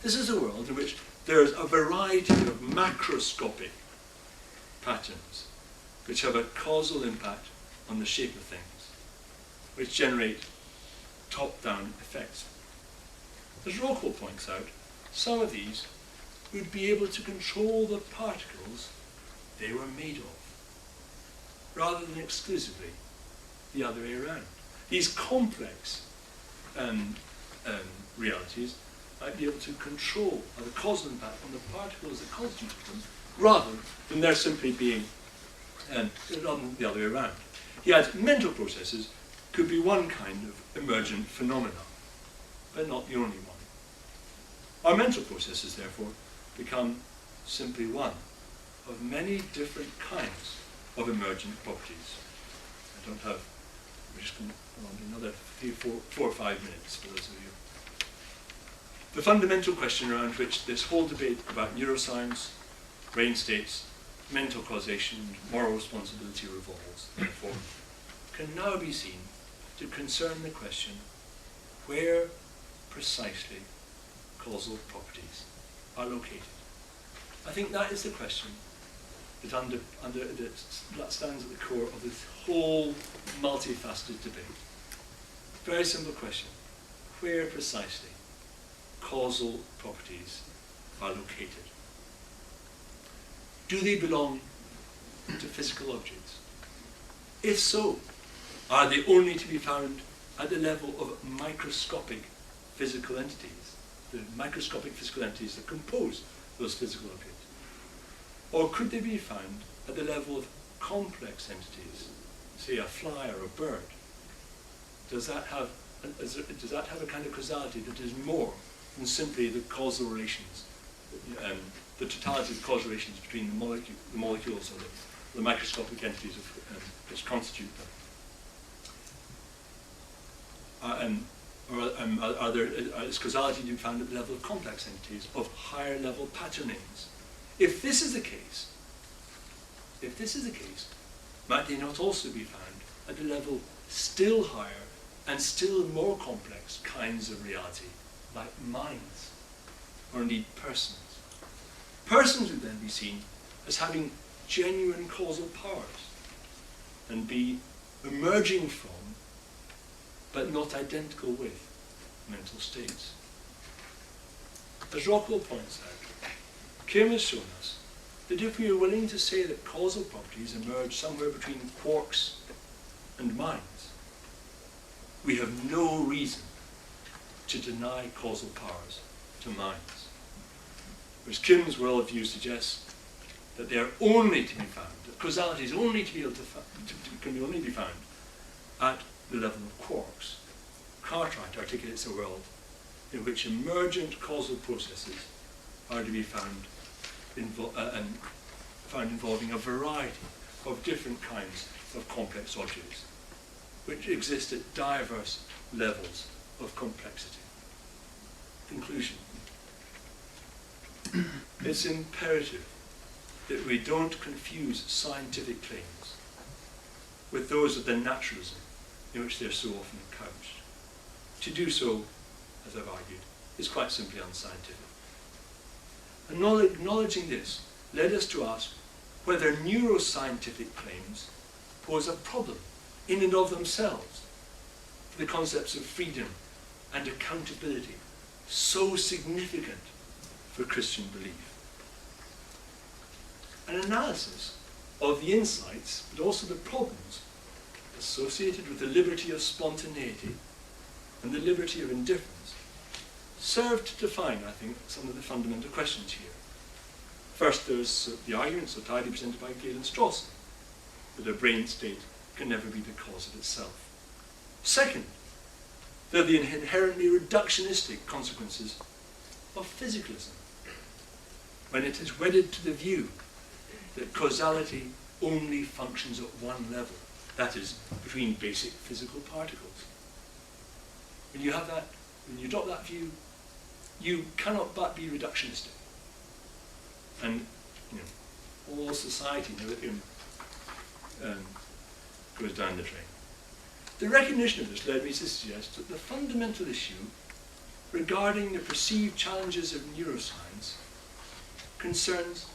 This is a world in which there is a variety of macroscopic patterns which have a causal impact on the shape of things, which generate top-down effects. As Rockwell points out, some of these would be able to control the particles they were made of, rather than exclusively the other way around. These complex realities might be able to control the causal impact on the particles that constitute them, rather than there simply being rather than the other way around. He adds mental processes could be one kind of emergent phenomena, but not the only one. Our mental processes, therefore, become simply one of many different kinds of emergent properties. We're just going to go on to another 4 or 5 minutes for those of you. The fundamental question around which this whole debate about neuroscience, brain states, mental causation, and moral responsibility revolves, therefore, can now be seen to concern the question where precisely causal properties are located. I think that is the question that stands at the core of this whole multifaceted debate. Very simple question. where precisely causal properties are located. Do they belong to physical objects? If so, are they only to be found at the level of microscopic physical entities, the microscopic physical entities that compose those physical objects? Or could they be found at the level of complex entities, say a fly or a bird? Does that have a kind of causality that is more than simply the causal relations, the totality of causal relations between the molecules or the microscopic entities which constitute them? Is causality to be found at the level of complex entities, of higher level patternings? If this is the case, might they not also be found at the level still higher and still more complex kinds of reality, like minds, or indeed persons? Persons would then be seen as having genuine causal powers and be emerging from, but not identical with, mental states. As Rockwell points out, Kim has shown us that if we are willing to say that causal properties emerge somewhere between quarks and minds, we have no reason to deny causal powers to minds. Whereas Kim's worldview suggests that they are only to be found, that causality is only to be able can only be found at the level of quarks. Cartwright articulates a world in which emergent causal processes are to be found involving a variety of different kinds of complex objects, which exist at diverse levels of complexity. Conclusion. It's imperative that we don't confuse scientific claims with those of the naturalism in which they're so often couched. To do so, as I've argued, is quite simply unscientific. And acknowledging this led us to ask whether neuroscientific claims pose a problem in and of themselves for the concepts of freedom and accountability so significant for Christian belief. An analysis of the insights, but also the problems associated with the liberty of spontaneity and the liberty of indifference served to define, I think, some of the fundamental questions here. First, there's the argument so tidily presented by Galen Strawson that a brain state can never be the cause of itself. Second, there are the inherently reductionistic consequences of physicalism, when it is wedded to the view that causality only functions at one level, that is, between basic physical particles. When you adopt that view, you cannot but be reductionistic. And all society goes down the drain. The recognition of this led me to suggest that the fundamental issue regarding the perceived challenges of neuroscience concerns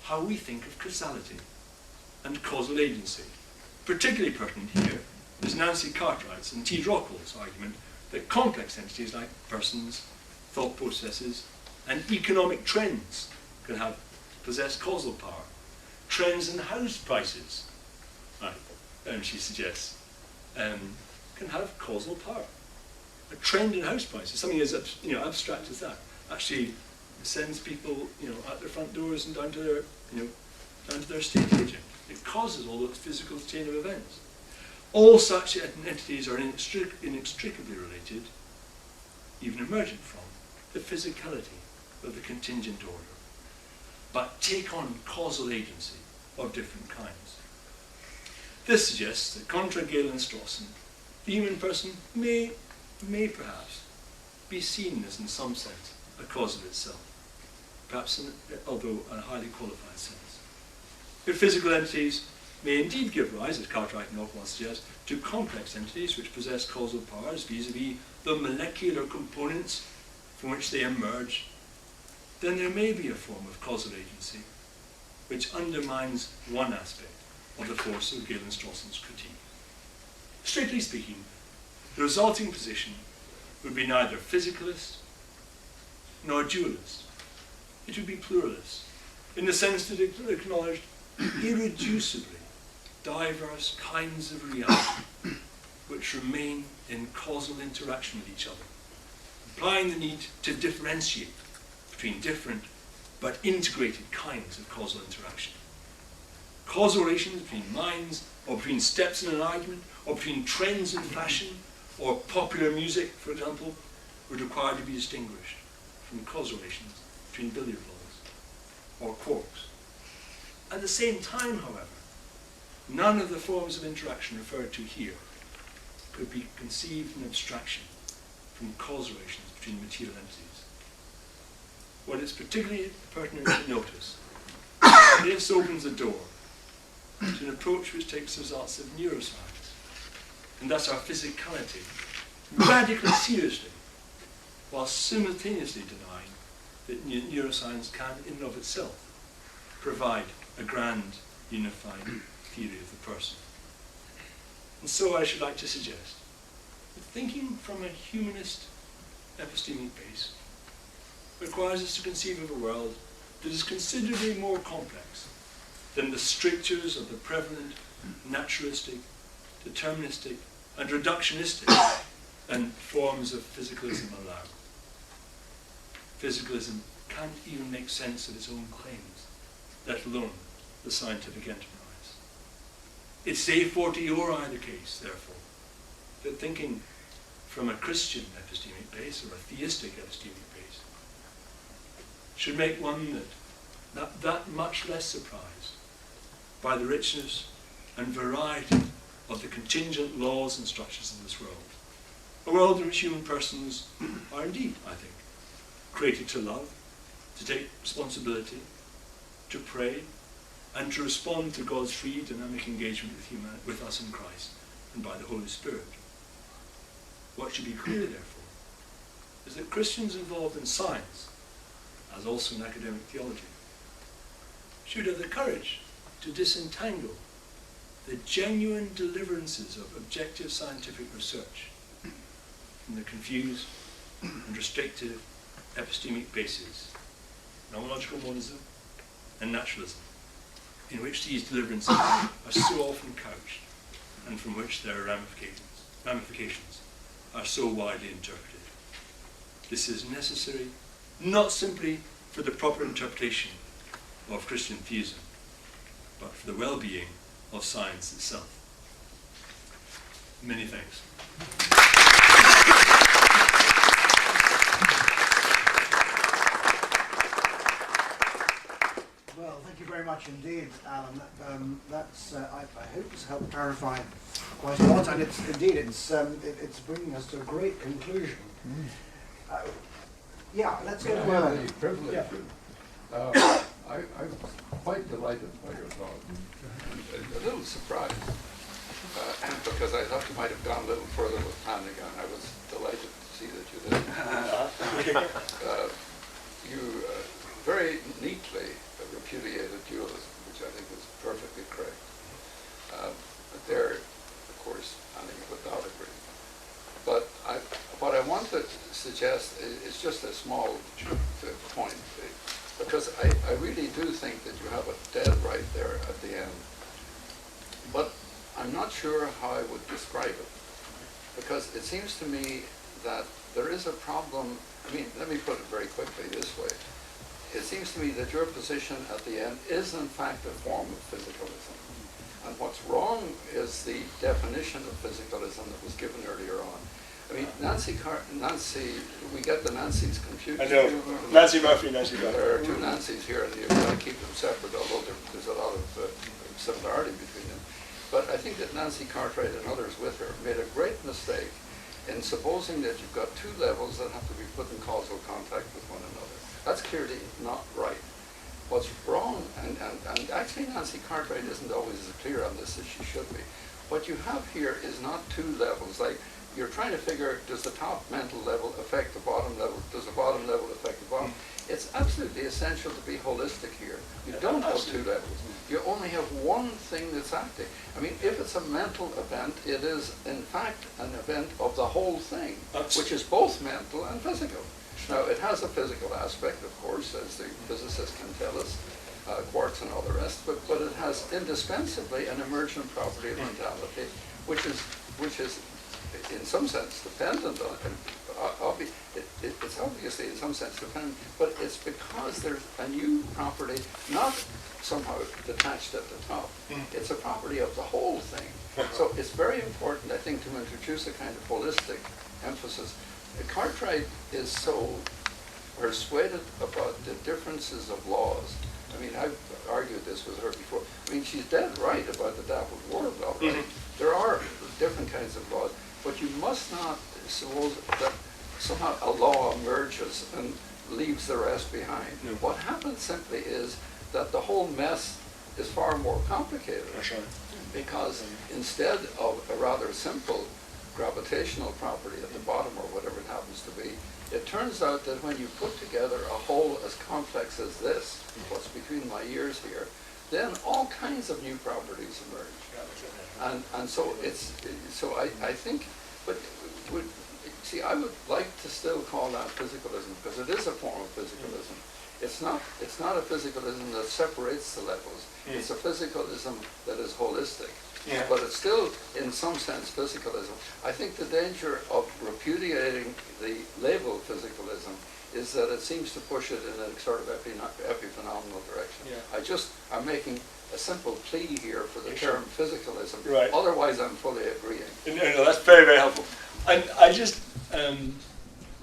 how we think of causality and causal agency. Particularly pertinent here is Nancy Cartwright's and T. Rockwell's argument that complex entities like persons, thought processes, and economic trends can possess causal power. Trends in house prices, she suggests, can have causal power. A trend in house prices, something as abstract as that, actually sends people at their front doors and down to their estate agent. It causes all those physical chain of events. All such entities are inextricably related, even emergent from, the physicality of the contingent order, but take on causal agency of different kinds. This suggests that, contra Galen Strawson, the human person may perhaps be seen as, in some sense, a cause of itself, perhaps although in a highly qualified sense. If physical entities may indeed give rise, as Cartwright and Rockwell suggest, to complex entities which possess causal powers vis-à-vis the molecular components from which they emerge, then there may be a form of causal agency which undermines one aspect of the force of Galen Strawson's critique. Strictly speaking, the resulting position would be neither physicalist nor dualist. It would be pluralist, in the sense that it acknowledged irreducibly diverse kinds of reality which remain in causal interaction with each other, implying the need to differentiate between different but integrated kinds of causal interaction. Causal relations between minds, or between steps in an argument, or between trends in fashion, or popular music, for example, would require to be distinguished from causal relations between billiard balls or quarks. At the same time, however, none of the forms of interaction referred to here could be conceived in abstraction from causal relations between material entities. What is particularly pertinent to notice, this opens the door to an approach which takes results of neuroscience, and thus our physicality, radically seriously, while simultaneously denying that neuroscience can, in and of itself, provide a grand, unified theory of the person. And so I should like to suggest that thinking from a humanist epistemic base requires us to conceive of a world that is considerably more complex than the strictures of the prevalent naturalistic, deterministic, and reductionistic and forms of physicalism allow. Physicalism can't even make sense of its own claims, let alone the scientific enterprise. It's a fortiori the case, therefore, that thinking from a Christian epistemic base or a theistic epistemic base should make one that much less surprised by the richness and variety of the contingent laws and structures of this world. A world in which human persons are indeed, I think, created to love, to take responsibility, to pray, and to respond to God's free dynamic engagement with us in Christ and by the Holy Spirit. What should be clear, therefore, is that Christians involved in science, as also in academic theology, should have the courage to disentangle the genuine deliverances of objective scientific research from the confused and restrictive epistemic bases, nonological monism and naturalism, in which these deliverances are so often couched and from which their ramifications are so widely interpreted. This is necessary not simply for the proper interpretation of Christian theism, but for the well-being of science itself. Many thanks. Well, thank you very much indeed, Alan. That's I hope it's helped clarify quite a lot, and it's bringing us to a great conclusion. Yeah, let's go to the privilege. Yeah. I'm quite delighted by your talk, and a little surprised because I thought you might have gone a little further with planning, and I was delighted to see that you did. You very neatly repudiated dualism, which I think is perfectly correct. But there, of course, planning would not agree. But what I want to suggest is just a small point, because I really do think that you have a dead right there at the end. But I'm not sure how I would describe it, because it seems to me that there is a problem. I mean, let me put it very quickly this way. It seems to me that your position at the end is in fact a form of physicalism. And what's wrong is the definition of physicalism that was given earlier on. I mean, Nancy, we get the Nancys confused. I know. Nancy Murphy, Nancy Murphy. There are two Nancys here, and you've got to keep them separate, although there's a lot of similarity between them. But I think that Nancy Cartwright and others with her made a great mistake in supposing that you've got two levels that have to be put in causal contact with one another. That's clearly not right. What's wrong, and actually Nancy Cartwright isn't always as clear on this as she should be. What you have here is not two levels. Like, you're trying to figure, does the top mental level affect the bottom level? Does the bottom level affect the bottom? It's absolutely essential to be holistic here. You don't have two levels. you only have one thing that's acting. I mean, if it's a mental event, it is in fact an event of the whole thing, which is both mental and physical. Now, it has a physical aspect, of course, as the physicists can tell us, quarks and all the rest, but it has indispensably an emergent property of mentality, which is in some sense dependent on it. It's obviously in some sense dependent, but it's because there's a new property, not somehow detached at the top. It's a property of the whole thing. So it's very important, I think, to introduce a kind of holistic emphasis. Cartwright is so persuaded about the differences of laws. I mean, I've argued this with her before. I mean, she's dead right about the dappled world, all right. There are different kinds of laws, but you must not suppose that somehow a law emerges and leaves the rest behind. What happens simply is that the whole mess is far more complicated. Because instead of a rather simple gravitational property at the bottom or whatever it happens to be, it turns out that when you put together a whole as complex as this, what's between my ears here, then all kinds of new properties emerge. And so I think, but see, I would like to still call that physicalism, because it is a form of physicalism. It's not a physicalism that separates the levels. It's a physicalism that is holistic. But it's still, in some sense, physicalism. I think the danger of repudiating the label physicalism is that it seems to push it in a sort of epiphenomenal direction. I'm making a simple plea here for the term physicalism. Right. Otherwise, I'm fully agreeing. No, that's very, very helpful. And I just, I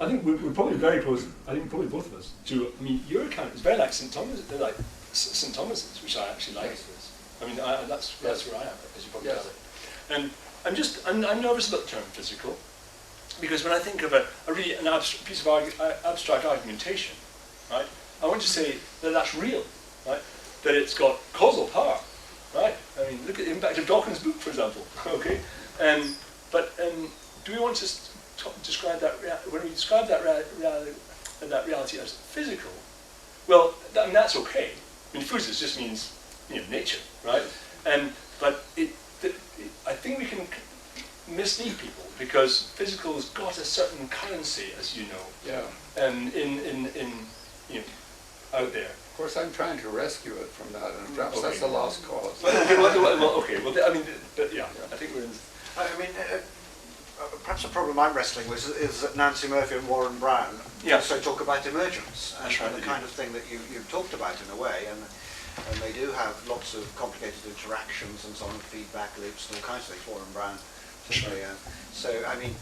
think we're probably very close. I think probably both of us to. I mean, your account is very like St. Thomas, like St. Thomas's, which I actually like. I mean, that's where I am, as you probably gather. And I'm nervous about the term physical, because when I think of a really an piece of abstract argumentation, right, I want to say that that's real, right, that it's got causal power, right. I mean, look at the impact of Dawkins' book, for example. Okay, but do we want to describe that when we describe that reality as physical? Well, that's okay. I mean, physics just means nature, right? But I think we can mislead people because physical's got a certain currency, as you know. Out there. Of course, I'm trying to rescue it from that, and perhaps that's a lost cause. I mean, I think we're in. I mean, perhaps the problem I'm wrestling with is that Nancy Murphy and Warren Brown also talk about emergence and the kind of thing that you've talked about in a way, and they do have lots of complicated interactions and so on, feedback loops and all kinds of things, Warren Brown. So, I mean,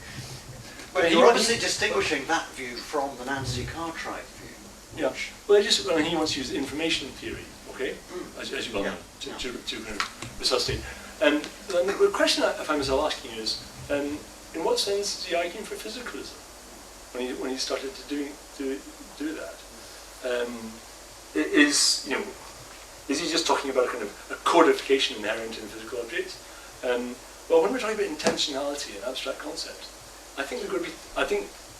but you're obviously distinguishing that view from the Nancy Cartwright view. Yeah, well, he wants to use information theory, okay, as you well know, to kind of resuscitate. And the question I find myself asking is, in what sense is he arguing for physicalism when he started to do that? Is he just talking about a kind of a codification inherent in physical objects? Well, when we're talking about intentionality and abstract concepts, I think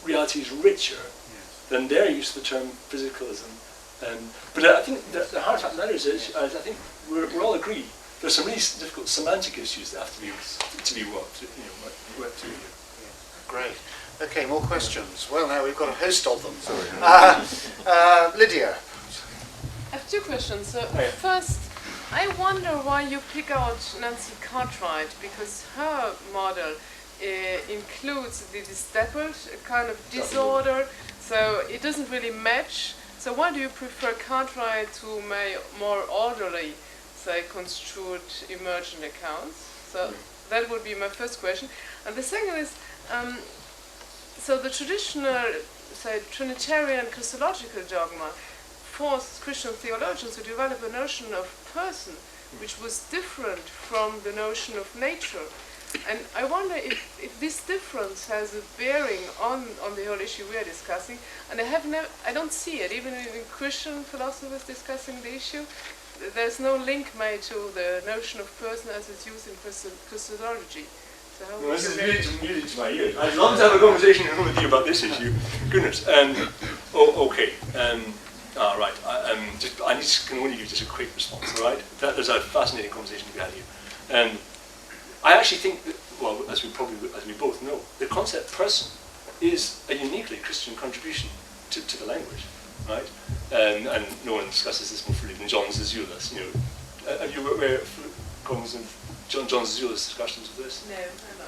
reality is richer than their use of the term physicalism. But I think the hard fact of the matter is, I think we're all agreed there's some really difficult semantic issues that have to be worked through here. Great. Okay, more questions. Well, now we've got a host of them. Lydia. I have two questions. So first, I wonder why you pick out Nancy Cartwright, because her model includes this dappled kind of disorder, so it doesn't really match. So why do you prefer Cartwright to my more orderly, say, construed emergent accounts? So that would be my first question. And the second is, so the traditional, say, Trinitarian Christological dogma forced Christian theologians to develop a notion of person which was different from the notion of nature. And I wonder if this difference has a bearing on the whole issue we are discussing. And I don't see it, even in Christian philosophers discussing the issue. There's no link made to the notion of person as it's used in Christology. So how this is music to my ears. I'd love to have a conversation with you about this issue. Goodness. Okay. Right. I can only give just a quick response. All right. There's a fascinating conversation to be had here. I actually think that, well, as we both know, the concept person is a uniquely Christian contribution to the language, right? And no one discusses this more fully than John Zizioulas. You know, are you aware of Collins and John Zizioulas' discussions of this? No,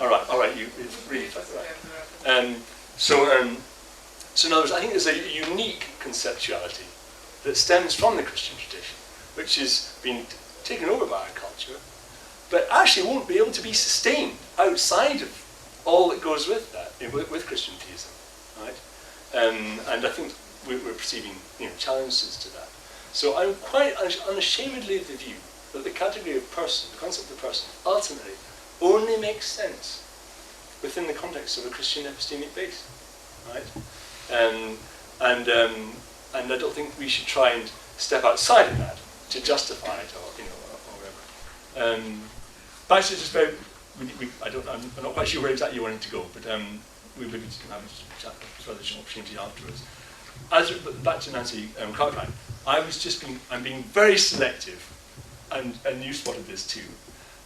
I'm not. All right. It's really right. So in other words, I think there's a unique conceptuality that stems from the Christian tradition, which has been taken over by our culture, but actually won't be able to be sustained outside of all that goes with that, with Christian theism, right? And I think we're perceiving, challenges to that. So I'm quite unashamedly of the view that the category of person, the concept of person, ultimately only makes sense within the context of a Christian epistemic base, right? And I don't think we should try and step outside of that to justify it or whatever. But actually, just very, I'm not quite sure where exactly you wanted to go, but we can have a chat, further opportunity afterwards. Back to Nancy Cartwright, I'm being very selective, and you spotted this too.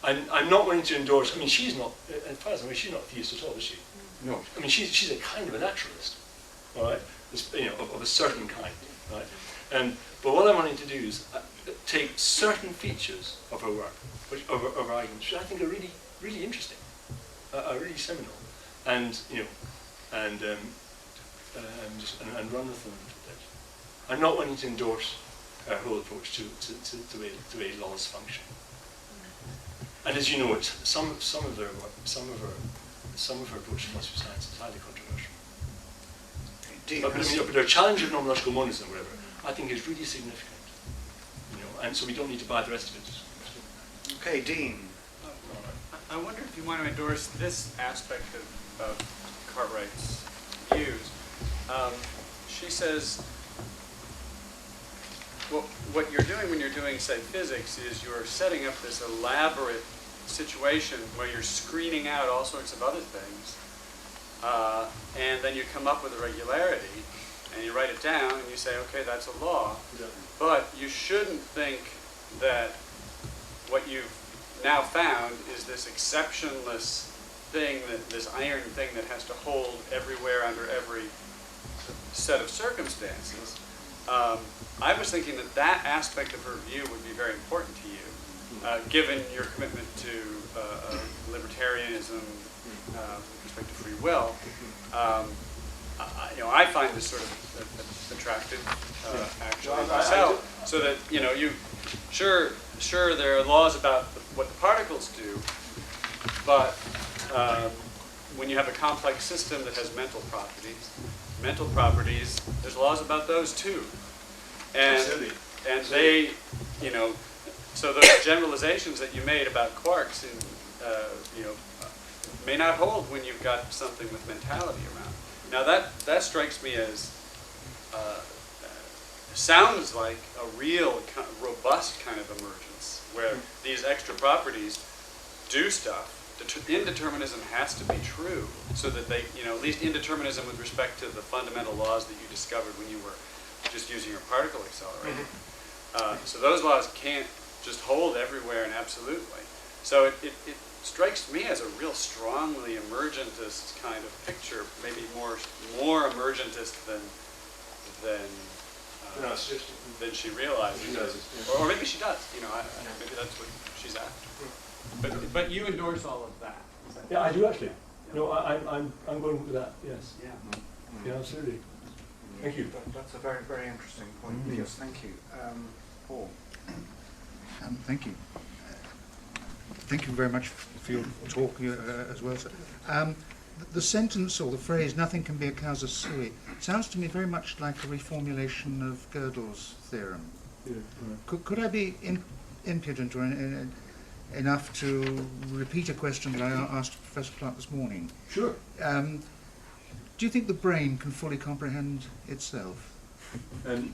I'm not wanting to endorse. I mean, she's not, as far as I know, she's not a theist at all, is she? No. I mean, she's a kind of a naturalist, all right? Of a certain kind, right? But what I'm wanting to do is take certain features of her work, of her arguments, which I think are really, really interesting, are really seminal, and run with them a bit. I'm not wanting to endorse her whole approach to the way laws function. And as you know, some of her approach to philosophy of science is highly controversial. But her challenge of nomenological monism, or whatever, I think is really significant. And so we don't need to buy the rest of it. Okay, Dean. I wonder if you want to endorse this aspect of Cartwright's views. She says, well, what you're doing when you're doing, say, physics is you're setting up this elaborate situation where you're screening out all sorts of other things, and then you come up with a regularity, and you write it down, and you say, okay, that's a law. Yeah. But you shouldn't think that what you've now found is this exceptionless thing, this iron thing that has to hold everywhere under every set of circumstances. I was thinking that aspect of her view would be very important to you, given your commitment to libertarianism with respect to free will. I find this sort of attractive, actually, myself. So that you sure there are laws about what the particles do, but when you have a complex system that has mental properties, there's laws about those too. And they, so those generalizations that you made about quarks, may not hold when you've got something with mentality around. Now that strikes me as sounds like a real robust kind of emergence, where these extra properties do stuff. Indeterminism has to be true, so that they, at least indeterminism with respect to the fundamental laws that you discovered when you were just using your particle accelerator. So those laws can't just hold everywhere and absolutely. So it strikes me as a real strongly emergentist kind of picture, maybe more emergentist than she realizes. Or maybe she does. Maybe that's what she's after. But you endorse all of that. Yeah, I do actually. No, I'm going with that. Yes. Yeah, absolutely. Thank you. That's a very, very interesting point. Yes, thank you. Paul. Thank you. Thank you very much for your talk as well, sir. The sentence or the phrase, nothing can be a causa sui, sounds to me very much like a reformulation of Gödel's theorem. Yeah, right. Could I be impudent or enough to repeat a question that I asked Professor Clark this morning? Sure. Do you think the brain can fully comprehend itself? You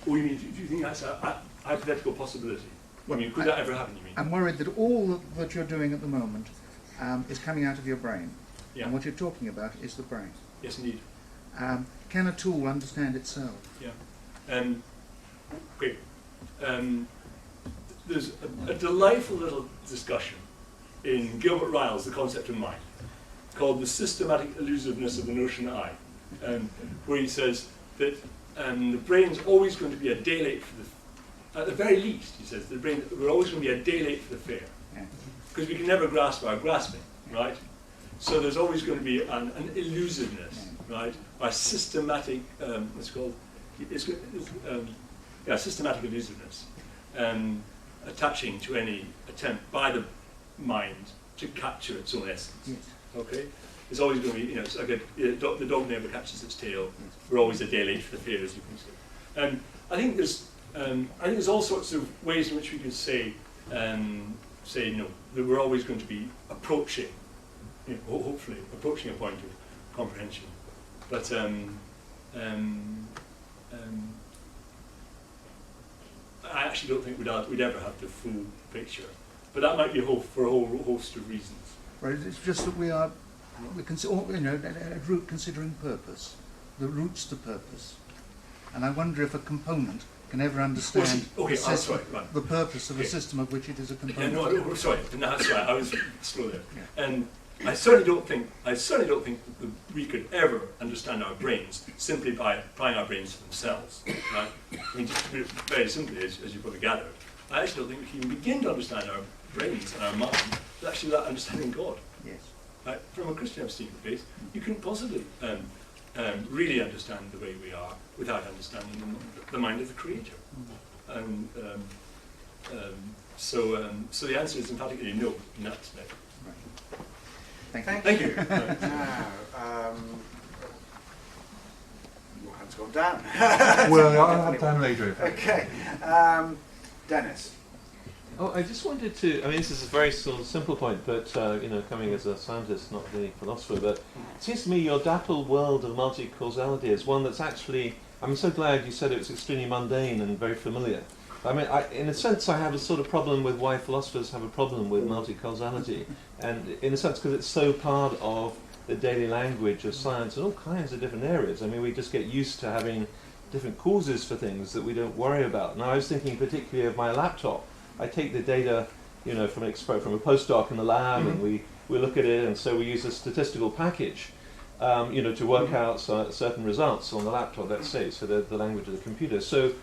mean, do you think that's a hypothetical possibility? Well, could that ever happen, you mean? I'm worried that all that you're doing at the moment is coming out of your brain. Yeah. And what you're talking about is the brain. Yes, indeed. Can a tool understand itself? Yeah. Okay. There's a delightful little discussion in Gilbert Ryle's The Concept of Mind, called The Systematic Elusiveness of the Notion I, where he says that the brain's always going to be a day late for the, at the very least, he says, we're always going to be a day late for the fair, because we can never grasp our grasping, right? So there's always going to be an elusiveness, right? Or a systematic, systematic elusiveness, attaching to any attempt by the mind to capture its own essence. Yes. Okay, it's always going to be, it's like the dog never catches its tail. We're always a day late for the fair, as you can say. And I think there's all sorts of ways in which we can say no, that we're always going to be approaching, hopefully approaching a point of comprehension. But I actually don't think we'd ever have the full picture. But that might be for a whole host of reasons. Right, it's just that we at root considering purpose, the roots to purpose. And I wonder if a component can ever understand the purpose of a system of which it is a component. That's right, I was slow there. Yeah. And I certainly don't think that we could ever understand our brains simply by applying our brains to themselves. Right? I mean, just to put it very simply, as you probably gathered, I actually don't think we can even begin to understand our brains and our mind without understanding God. Yes. From a Christian epistemic base, you couldn't possibly really understand the way we are without understanding the mind of the Creator. So the answer is emphatically no in that respect. Right. Thank you. Now, your hand's gone down. Well, I'll have time later. Okay. Dennis. Oh, I just wanted to, I mean, this is a very sort of simple point, but, coming as a scientist, not really a philosopher, but it seems to me your dappled world of multi-causality is one that's actually, I'm so glad you said it was extremely mundane and very familiar. I mean, in a sense, I have a sort of problem with why philosophers have a problem with multi-causality, and in a sense, because it's so part of the daily language of science in all kinds of different areas. I mean, we just get used to having different causes for things that we don't worry about. Now, I was thinking particularly of my laptop. I take the data, from a postdoc in the lab, and we look at it, and so we use a statistical package, to work out certain results on the laptop, let's say, so the language of the computer. So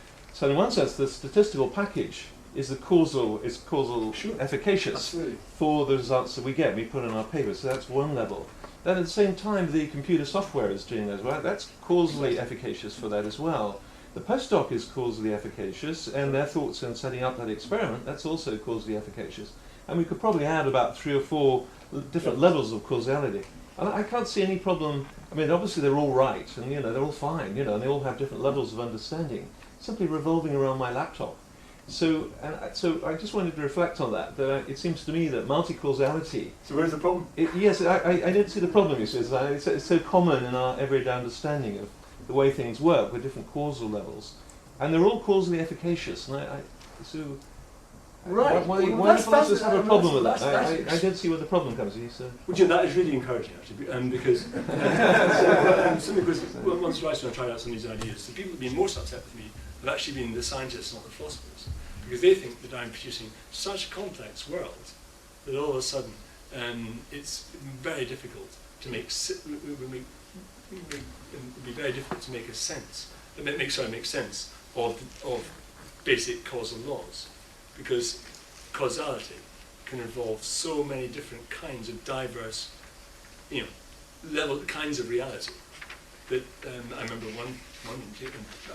in one sense, the statistical package is causal efficacious Absolutely. for the results that we get. We put in our paper, so that's one level. Then at the same time, the computer software is doing that, right? That's causally efficacious for that as well. The postdoc is causally efficacious, and their thoughts in setting up that experiment, that's also causally efficacious. And we could probably add about 3 or 4 different levels of causality. And I can't see any problem. I mean, obviously they're all right, and they're all fine, and they all have different levels of understanding, simply revolving around my laptop. So I just wanted to reflect on that. That it seems to me that multi-causality. So where's the problem? Yes, I don't see the problem. It's so common in our everyday understanding of the way things work with different causal levels, and they're all causally efficacious. And why do philosophers have a problem with that? I don't see where the problem comes in. Well, that is really encouraging, actually, because simply because once I tried out some of these ideas, the people who've been most upset with me have actually been the scientists, not the philosophers, because they think that I'm producing such a complex world that all of a sudden it's very difficult to make sense of basic causal laws, because causality can involve so many different kinds of diverse, kinds of reality. That I remember one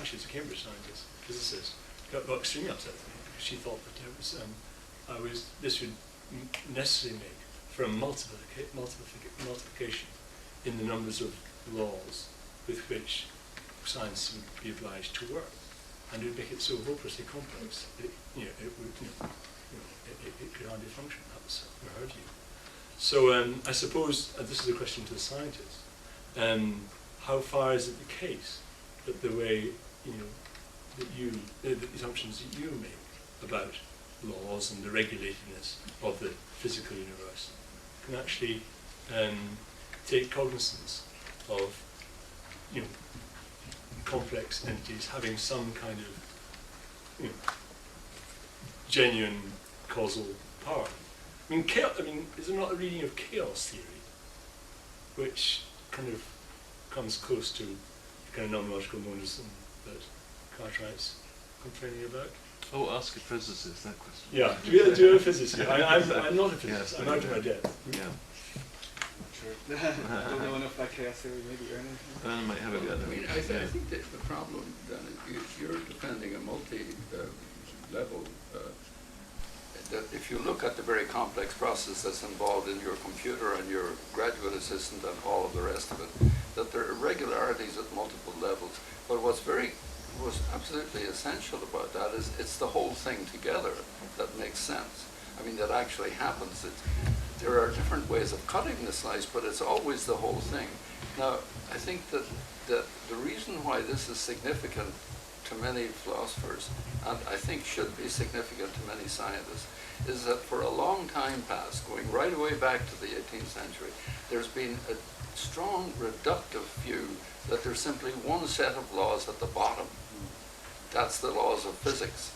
actually it's a Cambridge scientist, physicist, got extremely upset with me because she thought that this would necessarily make for a multiplication in the numbers of laws with which science would be obliged to work, and it would make it so hopelessly complex that it could hardly function. That was her view. So I suppose this is a question to the scientists. How far is it the case that the way the assumptions that you make about laws and the regulatedness of the physical universe can actually take cognizance of complex entities having some kind of genuine causal power. I mean, is there not a reading of chaos theory, which kind of comes close to the kind of non-logical monism that Cartwright's complaining about? Oh, ask a physicist that question. Yeah, do you have a physicist here? I'm not a physicist. Yes, I'm out of my depth. Yeah. I don't know enough about chaos theory, maybe, or anything. I might have a go. I mean, I think that the problem then is you're defending a multi-level. That if you look at the very complex process that's involved in your computer and your graduate assistant and all of the rest of it, that there are irregularities at multiple levels. But what's absolutely essential about that is it's the whole thing together that makes sense. I mean, that actually happens. There are different ways of cutting the slice, but it's always the whole thing. Now, I think that the reason why this is significant to many philosophers, and I think should be significant to many scientists, is that for a long time past, going right away back to the 18th century, there's been a strong reductive view that there's simply one set of laws at the bottom. That's the laws of physics.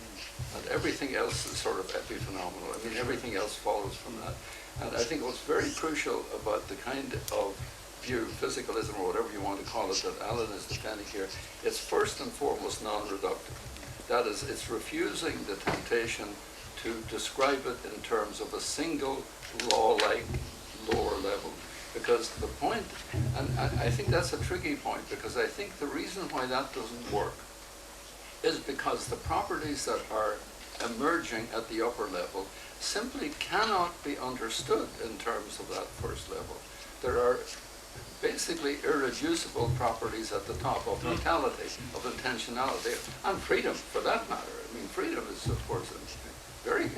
And everything else is sort of epiphenomenal. I mean, everything else follows from that. And I think what's very crucial about the kind of view, physicalism or whatever you want to call it, that Alan is defending here, it's first and foremost non-reductive. That is, it's refusing the temptation to describe it in terms of a single law-like lower level. Because the point, and I think that's a tricky point, because I think the reason why that doesn't work is because the properties that are emerging at the upper level simply cannot be understood in terms of that first level. There are basically irreducible properties at the top of totality, of intentionality, and freedom for that matter. I mean, freedom is, of course, a very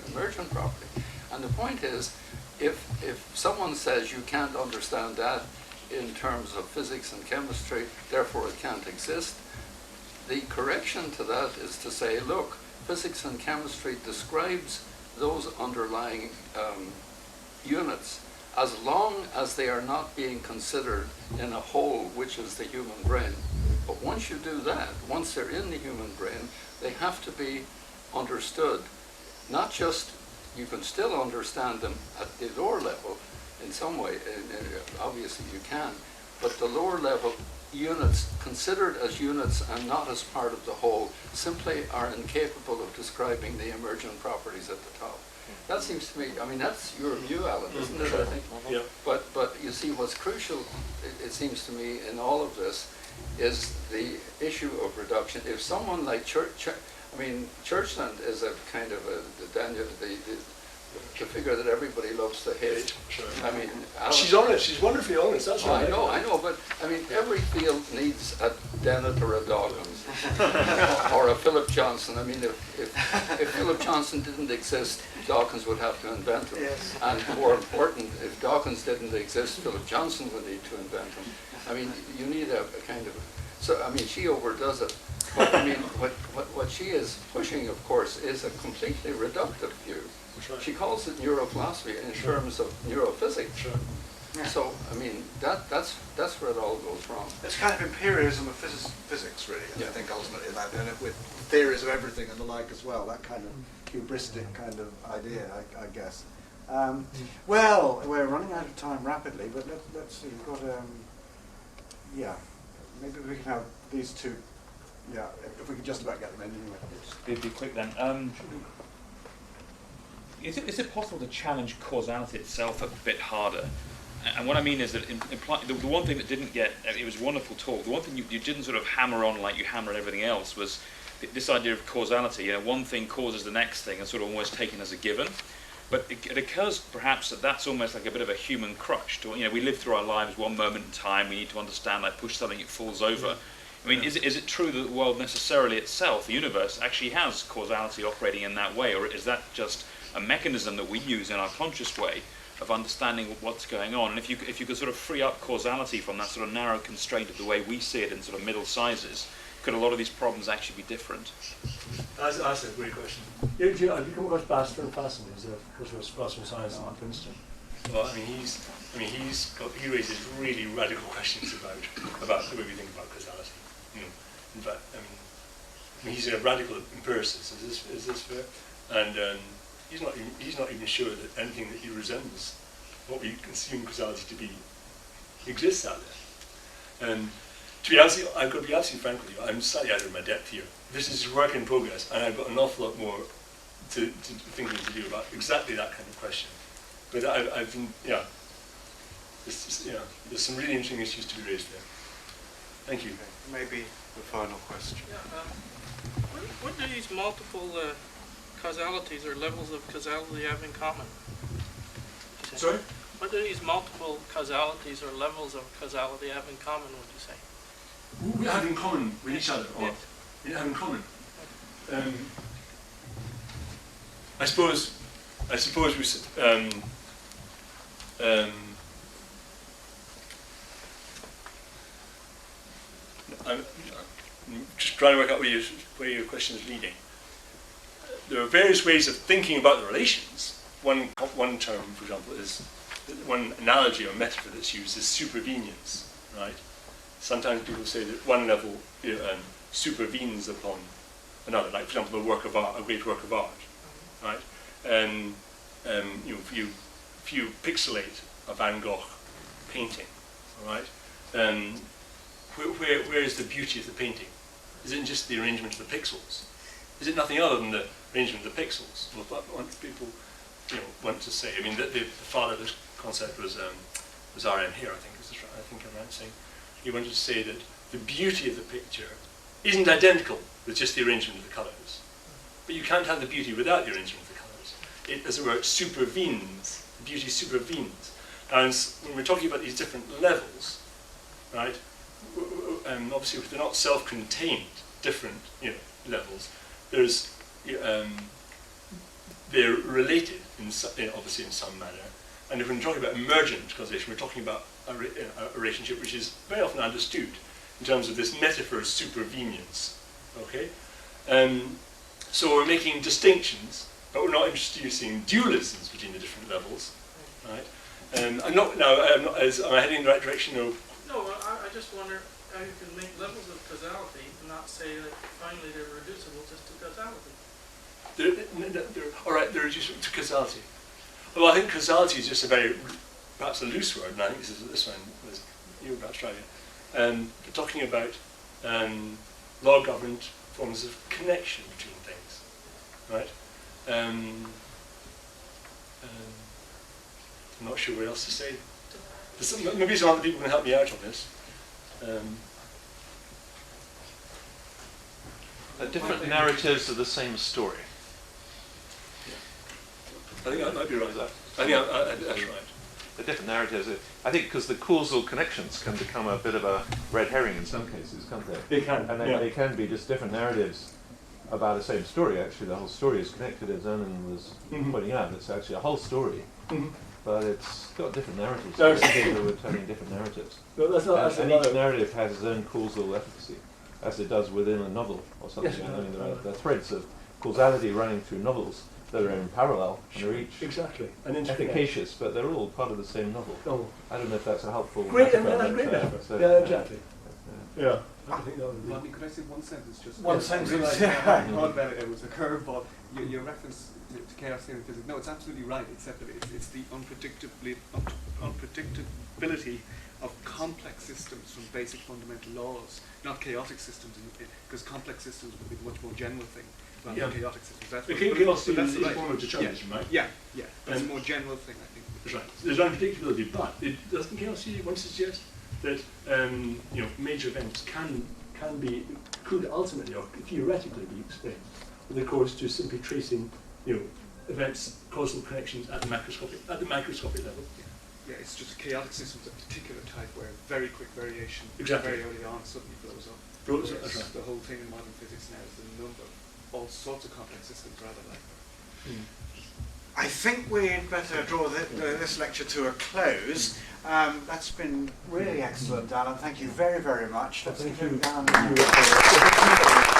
emergent property. And the point is, if someone says you can't understand that in terms of physics and chemistry, therefore it can't exist, the correction to that is to say, look, physics and chemistry describes those underlying units as long as they are not being considered in a whole, which is the human brain. But once you do that, once they're in the human brain, they have to be understood. Not just, you can still understand them at the lower level in some way, obviously you can, but the lower level units, considered as units and not as part of the whole, simply are incapable of describing the emergent properties at the top. That seems to me, I mean, that's your view, Alan, isn't it, I think? Yeah. But you see, what's crucial, it seems to me, in all of this, is the issue of reduction. If someone like Churchland is a kind of the figure that everybody loves to hate. Sure. I mean, She's honest. She's wonderfully honest. That's I right. know, but I mean, every field needs a Dennett or a Dawkins or a Philip Johnson. I mean, if Philip Johnson didn't exist, Dawkins would have to invent him. Yes. And more important, if Dawkins didn't exist, Philip Johnson would need to invent him. I mean, you need a kind of. So I mean, she overdoes it. But I mean, what she is pushing, of course, is a completely reductive view. Right. She calls it neurophilosophy in terms of neurophysics. Sure. Yeah. So, I mean, that's where it all goes wrong. It's kind of imperialism of physics, really, I think, ultimately, that, and with theories of everything and the like as well, that kind of hubristic kind of idea, I guess. Well, we're running out of time rapidly, but let's see, we've got, maybe we can have these two, if we could just about get them in anyway. It'd be quick then. Is it possible to challenge causality itself a bit harder? And what I mean is that the one thing that didn't get, it was a wonderful talk, the one thing you didn't sort of hammer on like you hammer everything else was this idea of causality. You know, one thing causes the next thing and sort of almost taken as a given. But it occurs perhaps that that's almost like a bit of a human crutch. We live through our lives one moment in time, we need to understand, I push something, it falls over. I mean, is it true that the world necessarily itself, the universe, actually has causality operating in that way, or is that just a mechanism that we use in our conscious way of understanding what's going on? And if you could sort of free up causality from that sort of narrow constraint of the way we see it in sort of middle sizes, could a lot of these problems actually be different? That's a great question. Have you come across Baxter and Fasten? He's a philosopher of science at Princeton. Well, he raises really radical questions about the way we think about causality. In fact, I mean, he's a radical empiricist. Is this fair? And he's not even sure that anything that he resembles what we assume causality to be exists out there. And to be absolutely, I've got to be absolutely frank with you. I'm slightly out of my depth here. This is work in progress, and I've got an awful lot more thinking to do about exactly that kind of question. But I've been, yeah. There's some really interesting issues to be raised there. Thank you. Maybe the final question. Yeah, what do these multiple causalities or levels of causality have in common? Sorry? What do these multiple causalities or levels of causality have in common, would you say? We have in common with each other, or we have in common. I suppose we. I'm just trying to work out where your question is leading. There are various ways of thinking about the relations. One term, for example, is one analogy or metaphor that's used is supervenience, right? Sometimes people say that one level supervenes upon another, like, for example, a great work of art, right? If you pixelate a Van Gogh painting, all right? Where is the beauty of the painting? Is it just the arrangement of the pixels? Is it nothing other than the arrangement of the pixels? Well, what people want to say. I mean, the father of this concept was R.M. Hare, I think I'm right saying. He wanted to say that the beauty of the picture isn't identical with just the arrangement of the colours. But you can't have the beauty without the arrangement of the colours. It, as it were, supervenes. The beauty supervenes. And when we're talking about these different levels, right? Obviously, if they're not self-contained, different levels, they're related obviously in some manner. And if we're talking about emergent causation, we're talking about a relationship which is very often understood in terms of this metaphor of supervenience. Okay, so we're making distinctions, but we're not introducing dualisms between the different levels, right? Am I heading in the right direction? Or? No, I just wonder how you can make levels of causality and not say that finally they're reducible just to causality. They're reducible to causality. Well, I think causality is just perhaps a loose word, and I think this one was you were perhaps trying it. We're talking about law-governed forms of connection between things, right? I'm not sure what else to say. Maybe some other people can help me out on this. Different narratives of the same story. I think that might be right. I think that's right. The different narratives. I think because the causal connections can become a bit of a red herring in some cases, can't they? They can. And they can be just different narratives about the same story. Actually, the whole story is connected, as Anand was pointing out. It's actually a whole story, but it's got different narratives. No, people were telling different narratives. No, and each narrative has its own causal efficacy, as it does within a novel or something. Yes, I mean, there are threads of causality running through novels that are in parallel, and they're each efficacious, but they're all part of the same novel. Oh. I don't know if that's a helpful metaphor. Great metaphor. So, yeah, exactly. Yeah. I think that would be. Rodney, could I say one sentence? Just one sentence. I thought about it. It was a curveball. Your reference to chaos theory and physics. No, it's absolutely right. Except that it's the unpredictability of complex systems from basic fundamental laws, not chaotic systems. Because complex systems would be a much more general thing. Chaotic systems. That's chaos is a form of determinism, right? Yeah. That's a more general thing, I think. That's right. There's unpredictability, but doesn't chaos theory want to suggest that major events could ultimately or theoretically be explained with recourse to simply tracing events, causal connections at the microscopic level. Yeah, it's just chaotic systems of a particular type where very quick variation very early on suddenly blows up. That's right. The whole thing in modern physics now is the number of all sorts of complex systems rather like that. I think we'd better draw this lecture to a close. That's been really excellent, Alan. Thank you very, very much. Let's give Alan a round of applause.